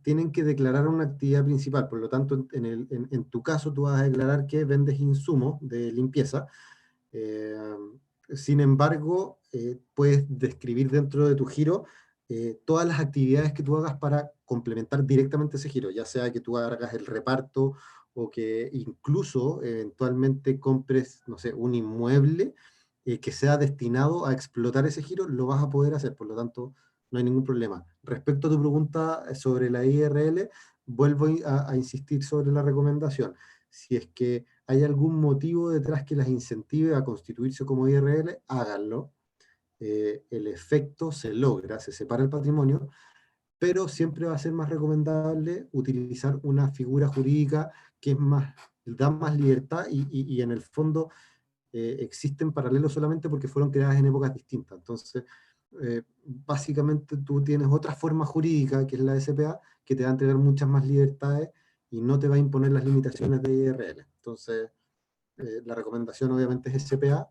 B: tienen que declarar una actividad principal. Por lo tanto, en tu caso, tú vas a declarar que vendes insumos de limpieza. Sin embargo, puedes describir dentro de tu giro todas las actividades que tú hagas para complementar directamente ese giro, ya sea que tú hagas el reparto o que incluso eventualmente compres, no sé, un inmueble que sea destinado a explotar ese giro, lo vas a poder hacer, por lo tanto, no hay ningún problema. Respecto a tu pregunta sobre la IRL, vuelvo a insistir sobre la recomendación. Si es que hay algún motivo detrás que las incentive a constituirse como IRL, háganlo. El efecto se logra, se separa el patrimonio, pero siempre va a ser más recomendable utilizar una figura jurídica que es da más libertad y en el fondo existen paralelos solamente porque fueron creadas en épocas distintas. Entonces, básicamente tú tienes otra forma jurídica, que es la SPA, que te va a entregar muchas más libertades y no te va a imponer las limitaciones de IRL. Entonces, la recomendación obviamente es SPA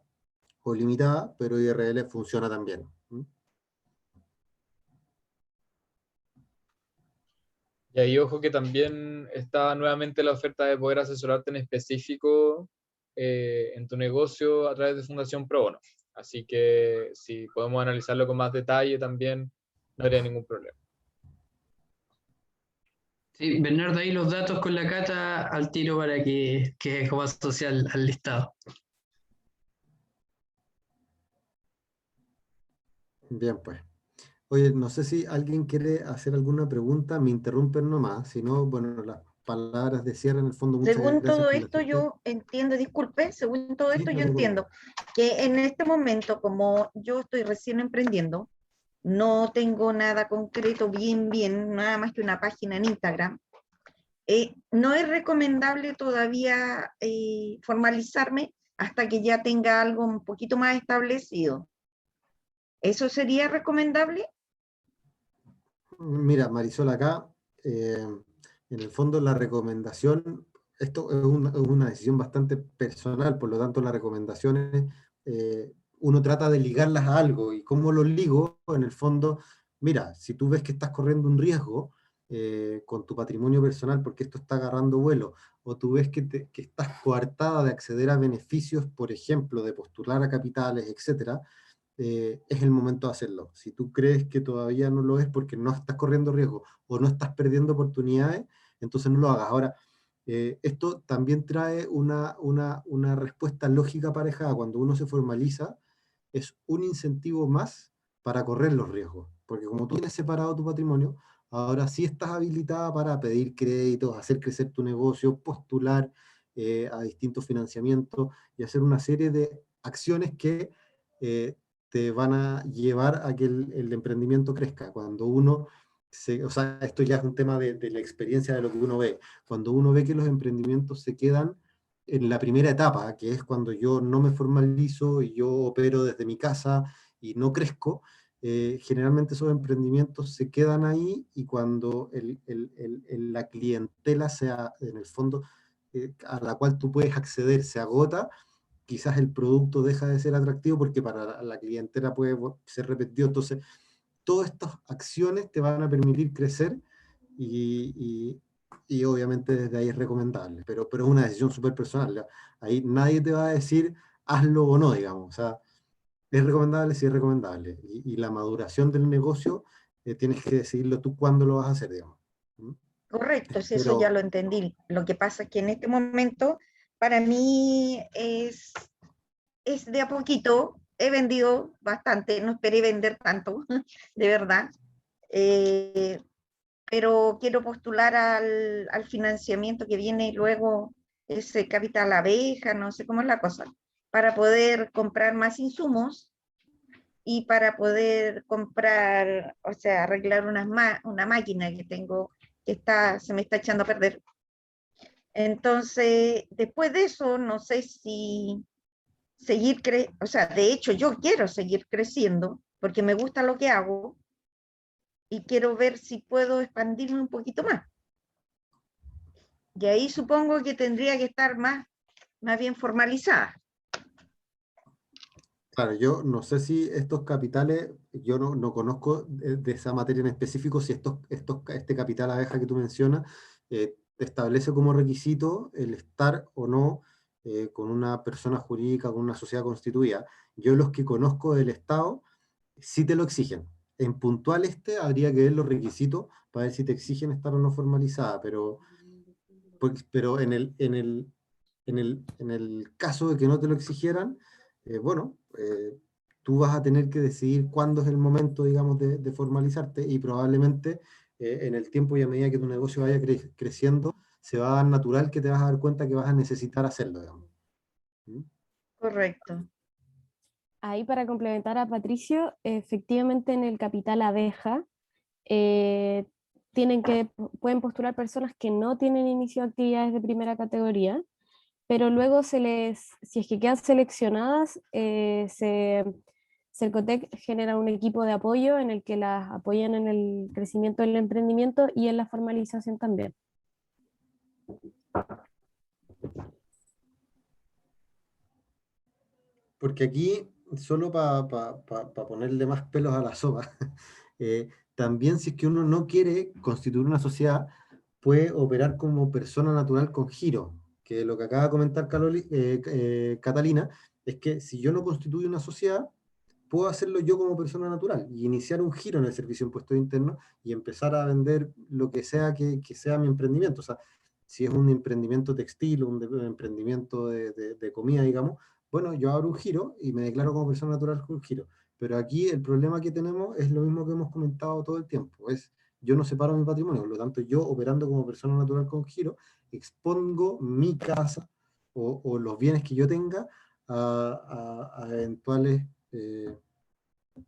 B: o limitada, pero IRL funciona también.
A: Y ahí ojo que también está nuevamente la oferta de poder asesorarte en específico en tu negocio a través de Fundación Pro Bono. Así que si podemos analizarlo con más detalle también, no habría ningún problema.
C: Sí, Bernardo, ahí los datos con la Cata al tiro para que como asociar al listado.
B: Bien, pues. Oye, no sé si alguien quiere hacer alguna pregunta, me interrumpen nomás, si no, bueno, las palabras de cierre en el fondo, muchas
D: Según
B: gracias
D: todo
B: por la
D: esto
B: gente.
D: yo entiendo, disculpe, según todo
B: Sí,
D: esto
B: no
D: yo
B: te
D: entiendo que en este momento, como yo estoy recién emprendiendo, no tengo nada concreto, bien, nada más que una página en Instagram, no es recomendable todavía formalizarme hasta que ya tenga algo un poquito más establecido. ¿Eso sería recomendable?
B: Mira, Marisol, acá, en el fondo la recomendación, esto es una decisión bastante personal, por lo tanto las recomendaciones, uno trata de ligarlas a algo, y cómo lo ligo, en el fondo, mira, si tú ves que estás corriendo un riesgo, con tu patrimonio personal porque esto está agarrando vuelo, o tú ves que estás coartada de acceder a beneficios, por ejemplo, de postular a capitales, etcétera, es el momento de hacerlo. Si tú crees que todavía no lo es porque no estás corriendo riesgo o no estás perdiendo oportunidades, entonces no lo hagas. Ahora, esto también trae una respuesta lógica aparejada. Cuando uno se formaliza, es un incentivo más para correr los riesgos, porque como tú tienes separado tu patrimonio, ahora sí estás habilitada para pedir créditos, hacer crecer tu negocio, postular a distintos financiamientos y hacer una serie de acciones que te van a llevar a que el emprendimiento crezca. Cuando uno, o sea, esto ya es un tema de la experiencia de lo que uno ve. Cuando uno ve que los emprendimientos se quedan en la primera etapa, que es cuando yo no me formalizo y yo opero desde mi casa y no crezco, generalmente esos emprendimientos se quedan ahí y cuando la clientela sea, en el fondo, a la cual tú puedes acceder se agota, quizás el producto deja de ser atractivo porque para la clientela puede ser repetido. Entonces, todas estas acciones te van a permitir crecer y obviamente desde ahí es recomendable, pero es una decisión súper personal. Ahí nadie te va a decir hazlo o no, digamos. O sea, es recomendable, sí es recomendable. Y la maduración del negocio tienes que decidirlo tú cuándo lo vas a hacer, digamos.
D: Correcto, si eso ya lo entendí. Lo que pasa es que en este momento para mí es de a poquito. He vendido bastante, no esperé vender tanto, de verdad. Pero quiero postular al financiamiento que viene luego, ese capital abeja, no sé cómo es la cosa, para poder comprar más insumos y para poder comprar, o sea, arreglar una máquina que tengo que se me está echando a perder. Entonces, después de eso, no sé si seguir o sea, de hecho yo quiero seguir creciendo porque me gusta lo que hago y quiero ver si puedo expandirme un poquito más. Y ahí supongo que tendría que estar más bien formalizada.
B: Claro, yo no sé si estos capitales, yo no conozco de esa materia en específico, si este capital abeja que tú mencionas te establece como requisito el estar o no con una persona jurídica, con una sociedad constituida. Yo los que conozco del Estado sí te lo exigen. En puntual habría que ver los requisitos para ver si te exigen estar o no formalizada, pero en el caso de que no te lo exigieran, bueno, tú vas a tener que decidir cuándo es el momento, digamos, de formalizarte y probablemente en el tiempo y a medida que tu negocio vaya creciendo, se va a dar natural que te vas a dar cuenta que vas a necesitar hacerlo, digamos. ¿Mm?
D: Correcto.
E: Ahí para complementar a Patricio, efectivamente en el capital abeja pueden postular personas que no tienen inicio de actividades de primera categoría, pero luego si es que quedan seleccionadas, Cercotec genera un equipo de apoyo en el que las apoyan en el crecimiento del emprendimiento y en la formalización también.
B: Porque aquí, solo para ponerle más pelos a la sopa, también si es que uno no quiere constituir una sociedad, puede operar como persona natural con giro, que lo que acaba de comentar Catalina, es que si yo no constituyo una sociedad, puedo hacerlo yo como persona natural y iniciar un giro en el servicio de impuestos internos y empezar a vender lo que sea que sea mi emprendimiento. O sea, si es un emprendimiento textil o un emprendimiento de comida, digamos, bueno, yo abro un giro y me declaro como persona natural con giro. Pero aquí el problema que tenemos es lo mismo que hemos comentado todo el tiempo, es yo no separo mi patrimonio, por lo tanto yo operando como persona natural con giro, expongo mi casa o los bienes que yo tenga a eventuales en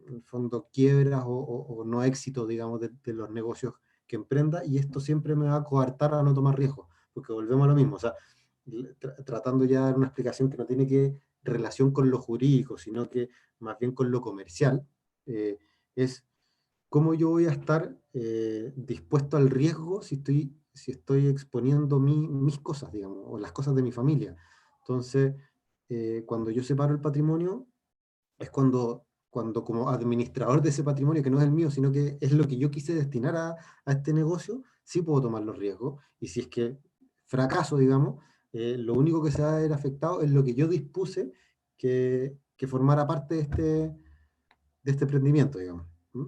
B: el fondo quiebras o no éxito, digamos, de los negocios que emprenda, y esto siempre me va a coartar a no tomar riesgos, porque volvemos a lo mismo, o sea, tratando ya de dar una explicación que no tiene que relación con lo jurídico, sino que más bien con lo comercial, es cómo yo voy a estar dispuesto al riesgo si estoy exponiendo mis cosas, digamos, o las cosas de mi familia. Entonces, cuando yo separo el patrimonio, es cuando como administrador de ese patrimonio, que no es el mío, sino que es lo que yo quise destinar a este negocio, sí puedo tomar los riesgos, y si es que fracaso, digamos, lo único que se va a ver afectado es lo que yo dispuse que formara parte de este emprendimiento, digamos. ¿Mm?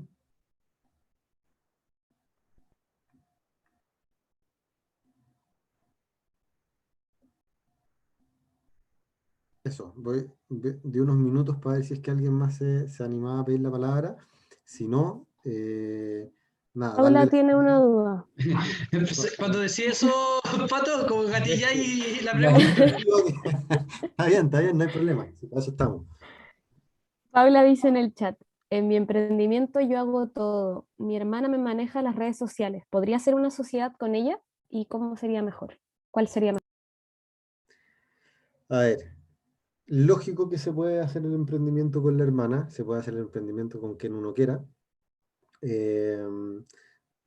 B: Eso, voy de unos minutos para ver si es que alguien más se animaba a pedir la palabra. Si no, nada,
E: Paula
B: darle
E: tiene una duda.
C: Cuando decía eso, Pato, como gatilla y la
B: la...
C: pregunta.
B: Está bien, no hay problema. Si para eso estamos.
E: Paula dice en el chat, en mi emprendimiento yo hago todo. Mi hermana me maneja las redes sociales. ¿Podría hacer una sociedad con ella? ¿Y cómo sería mejor? ¿Cuál sería mejor?
B: A ver, lógico que se puede hacer el emprendimiento con la hermana, se puede hacer el emprendimiento con quien uno quiera.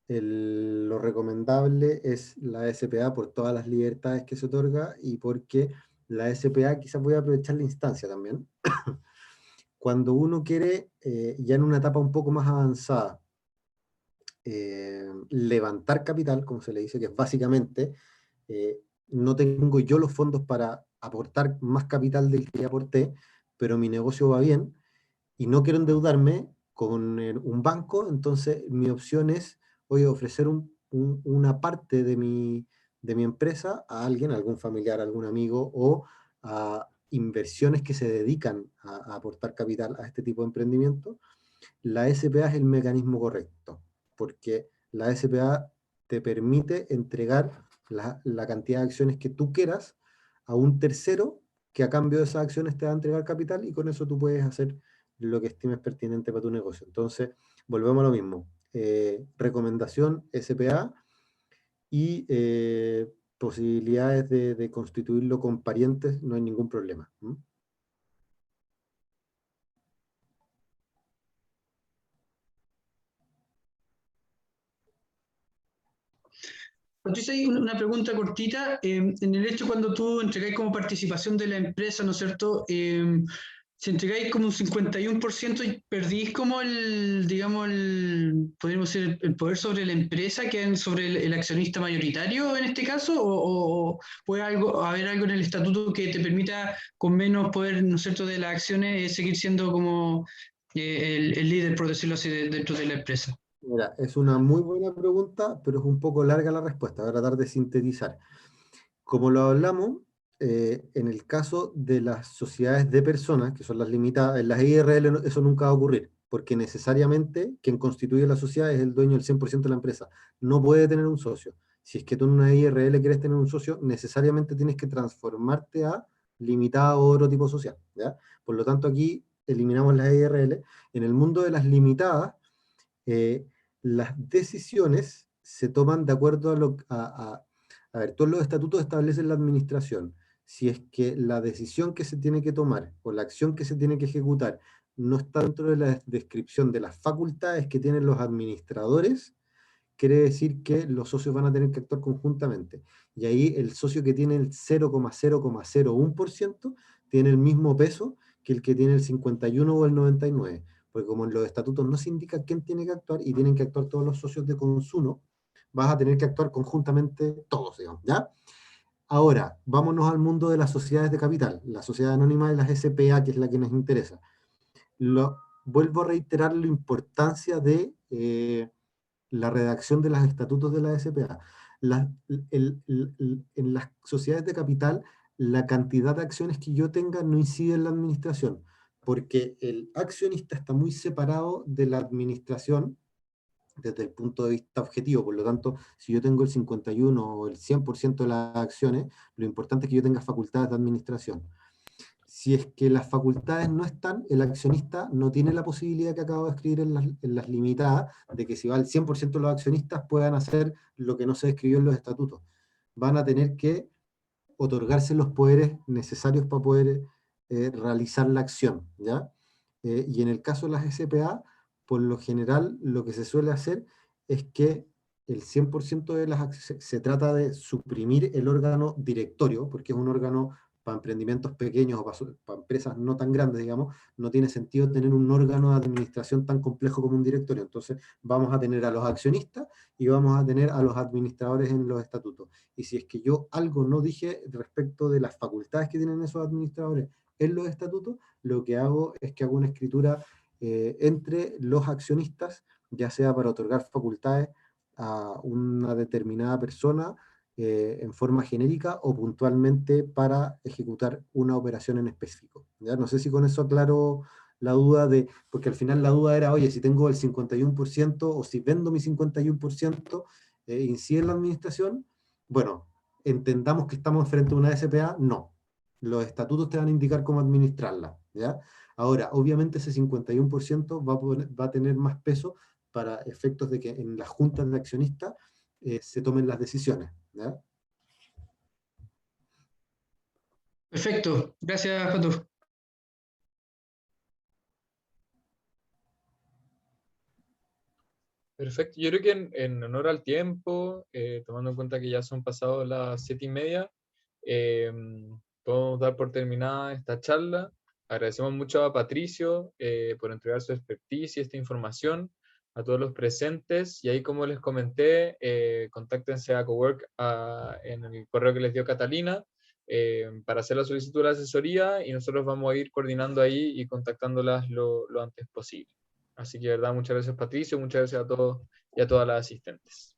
B: Lo recomendable es la SPA por todas las libertades que se otorga y porque la SPA, quizás voy a aprovechar la instancia también, cuando uno quiere, ya en una etapa un poco más avanzada, levantar capital, como se le dice, que es básicamente, no tengo yo los fondos para aportar más capital del que ya aporté, pero mi negocio va bien y no quiero endeudarme con un banco, entonces mi opción es, oye, ofrecer una parte de mi empresa a alguien, a algún familiar, a algún amigo, o a inversiones que se dedican a aportar capital a este tipo de emprendimiento. La SPA es el mecanismo correcto, porque la SPA te permite entregar la cantidad de acciones que tú quieras a un tercero que a cambio de esas acciones te va a entregar capital y con eso tú puedes hacer lo que estimes pertinente para tu negocio. Entonces, volvemos a lo mismo. Recomendación SPA y posibilidades de constituirlo con parientes, no hay ningún problema. ¿Mm?
C: Patricia, hay una pregunta cortita. En el hecho cuando tú entregáis como participación de la empresa, ¿no es cierto? Si entregáis como un 51% y perdís como digamos, podríamos decir, el poder sobre la empresa, ¿quedan sobre el accionista mayoritario en este caso? ¿O puede haber algo en el estatuto que te permita con menos poder, ¿no es cierto?, de las acciones, seguir siendo como el líder, por decirlo así, dentro de la empresa?
B: Mira, es una muy buena pregunta, pero es un poco larga la respuesta. Voy a tratar de sintetizar. Como lo hablamos, en el caso de las sociedades de personas, que son las limitadas, en las IRL eso nunca va a ocurrir, porque necesariamente quien constituye la sociedad es el dueño del 100% de la empresa. No puede tener un socio. Si es que tú en una IRL quieres tener un socio, necesariamente tienes que transformarte a limitada o otro tipo social, ¿ya? Por lo tanto, aquí eliminamos las IRL. En el mundo de las limitadas, las decisiones se toman de acuerdo a ver, todos los estatutos establecen la administración. Si es que la decisión que se tiene que tomar o la acción que se tiene que ejecutar no está dentro de la descripción de las facultades que tienen los administradores, quiere decir que los socios van a tener que actuar conjuntamente. Y ahí el socio que tiene el 0,001% tiene el mismo peso que el que tiene el 51 o el 99, porque como en los estatutos no se indica quién tiene que actuar y tienen que actuar todos los socios de consumo, vas a tener que actuar conjuntamente todos, digamos, ¿ya? Ahora, vámonos al mundo de las sociedades de capital, la sociedad anónima de las SPA, que es la que nos interesa. Vuelvo a reiterar la importancia de la redacción de los estatutos de la SPA. En las sociedades de capital, la cantidad de acciones que yo tenga no incide en la administración, porque el accionista está muy separado de la administración desde el punto de vista objetivo. Por lo tanto, si yo tengo el 51 o el 100% de las acciones, lo importante es que yo tenga facultades de administración. Si es que las facultades no están, el accionista no tiene la posibilidad que acabo de escribir en las limitadas, de que si va el 100% de los accionistas puedan hacer lo que no se describió en los estatutos. Van a tener que otorgarse los poderes necesarios para poder realizar la acción, ¿ya? Y en el caso de las SPA, por lo general, lo que se suele hacer es que el 100% de las acciones se trata de suprimir el órgano directorio, porque es un órgano para emprendimientos pequeños o para empresas no tan grandes, digamos, no tiene sentido tener un órgano de administración tan complejo como un directorio. Entonces vamos a tener a los accionistas y vamos a tener a los administradores en los estatutos. Y si es que yo algo no dije respecto de las facultades que tienen esos administradores en los estatutos, lo que hago es que hago una escritura entre los accionistas, ya sea para otorgar facultades a una determinada persona, en forma genérica o puntualmente para ejecutar una operación en específico. ¿Ya? No sé si con eso aclaro la duda porque al final la duda era, oye, si tengo el 51% o si vendo mi 51%, ¿incide en la administración? Bueno, entendamos que estamos frente a una SPA, no. Los estatutos te van a indicar cómo administrarla, ¿ya? Ahora, obviamente ese 51% va a tener más peso para efectos de que en las juntas de accionistas se tomen las decisiones, ¿ya?
C: Perfecto, gracias, Pato.
A: Perfecto, yo creo que en honor al tiempo, tomando en cuenta que ya son pasados las 7:30, podemos dar por terminada esta charla. Agradecemos mucho a Patricio por entregar su expertise y esta información, a todos los presentes, y ahí, como les comenté, contáctense a Cowork en el correo que les dio Catalina para hacer la solicitud de la asesoría, y nosotros vamos a ir coordinando ahí y contactándolas lo antes posible. Así que, de verdad, muchas gracias, Patricio, muchas gracias a todos y a todas las asistentes.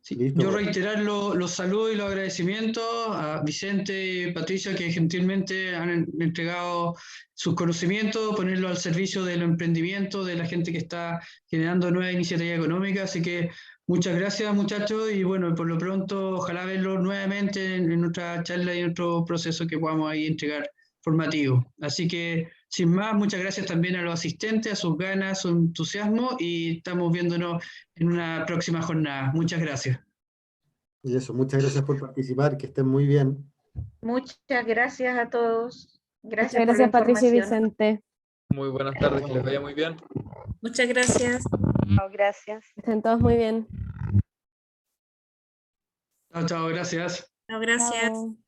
C: Sí,
B: Listo,
C: yo
B: pues.
C: reiterar los saludos y los agradecimientos a Vicente y Patricia, que gentilmente han entregado sus conocimientos, ponerlo al servicio del emprendimiento, de la gente que está generando nuevas iniciativas económicas. Así que muchas gracias, muchachos, y bueno, por lo pronto ojalá verlos nuevamente en otra charla y en otro proceso que podamos ahí entregar formativo. Así que, sin más, muchas gracias también a los asistentes, a sus ganas, su entusiasmo, y estamos viéndonos en una próxima jornada. Muchas gracias.
B: Y eso, muchas gracias por participar, que estén muy bien.
D: Muchas gracias a todos. Gracias
E: Muchas
D: por la
E: gracias, Patricia y
D: información.
E: Vicente.
A: Muy buenas tardes, que les vaya muy bien.
I: Muchas gracias.
F: Chao, gracias.
E: Estén todos muy bien.
C: Chao, chao, gracias.
I: No, gracias.
E: Chao.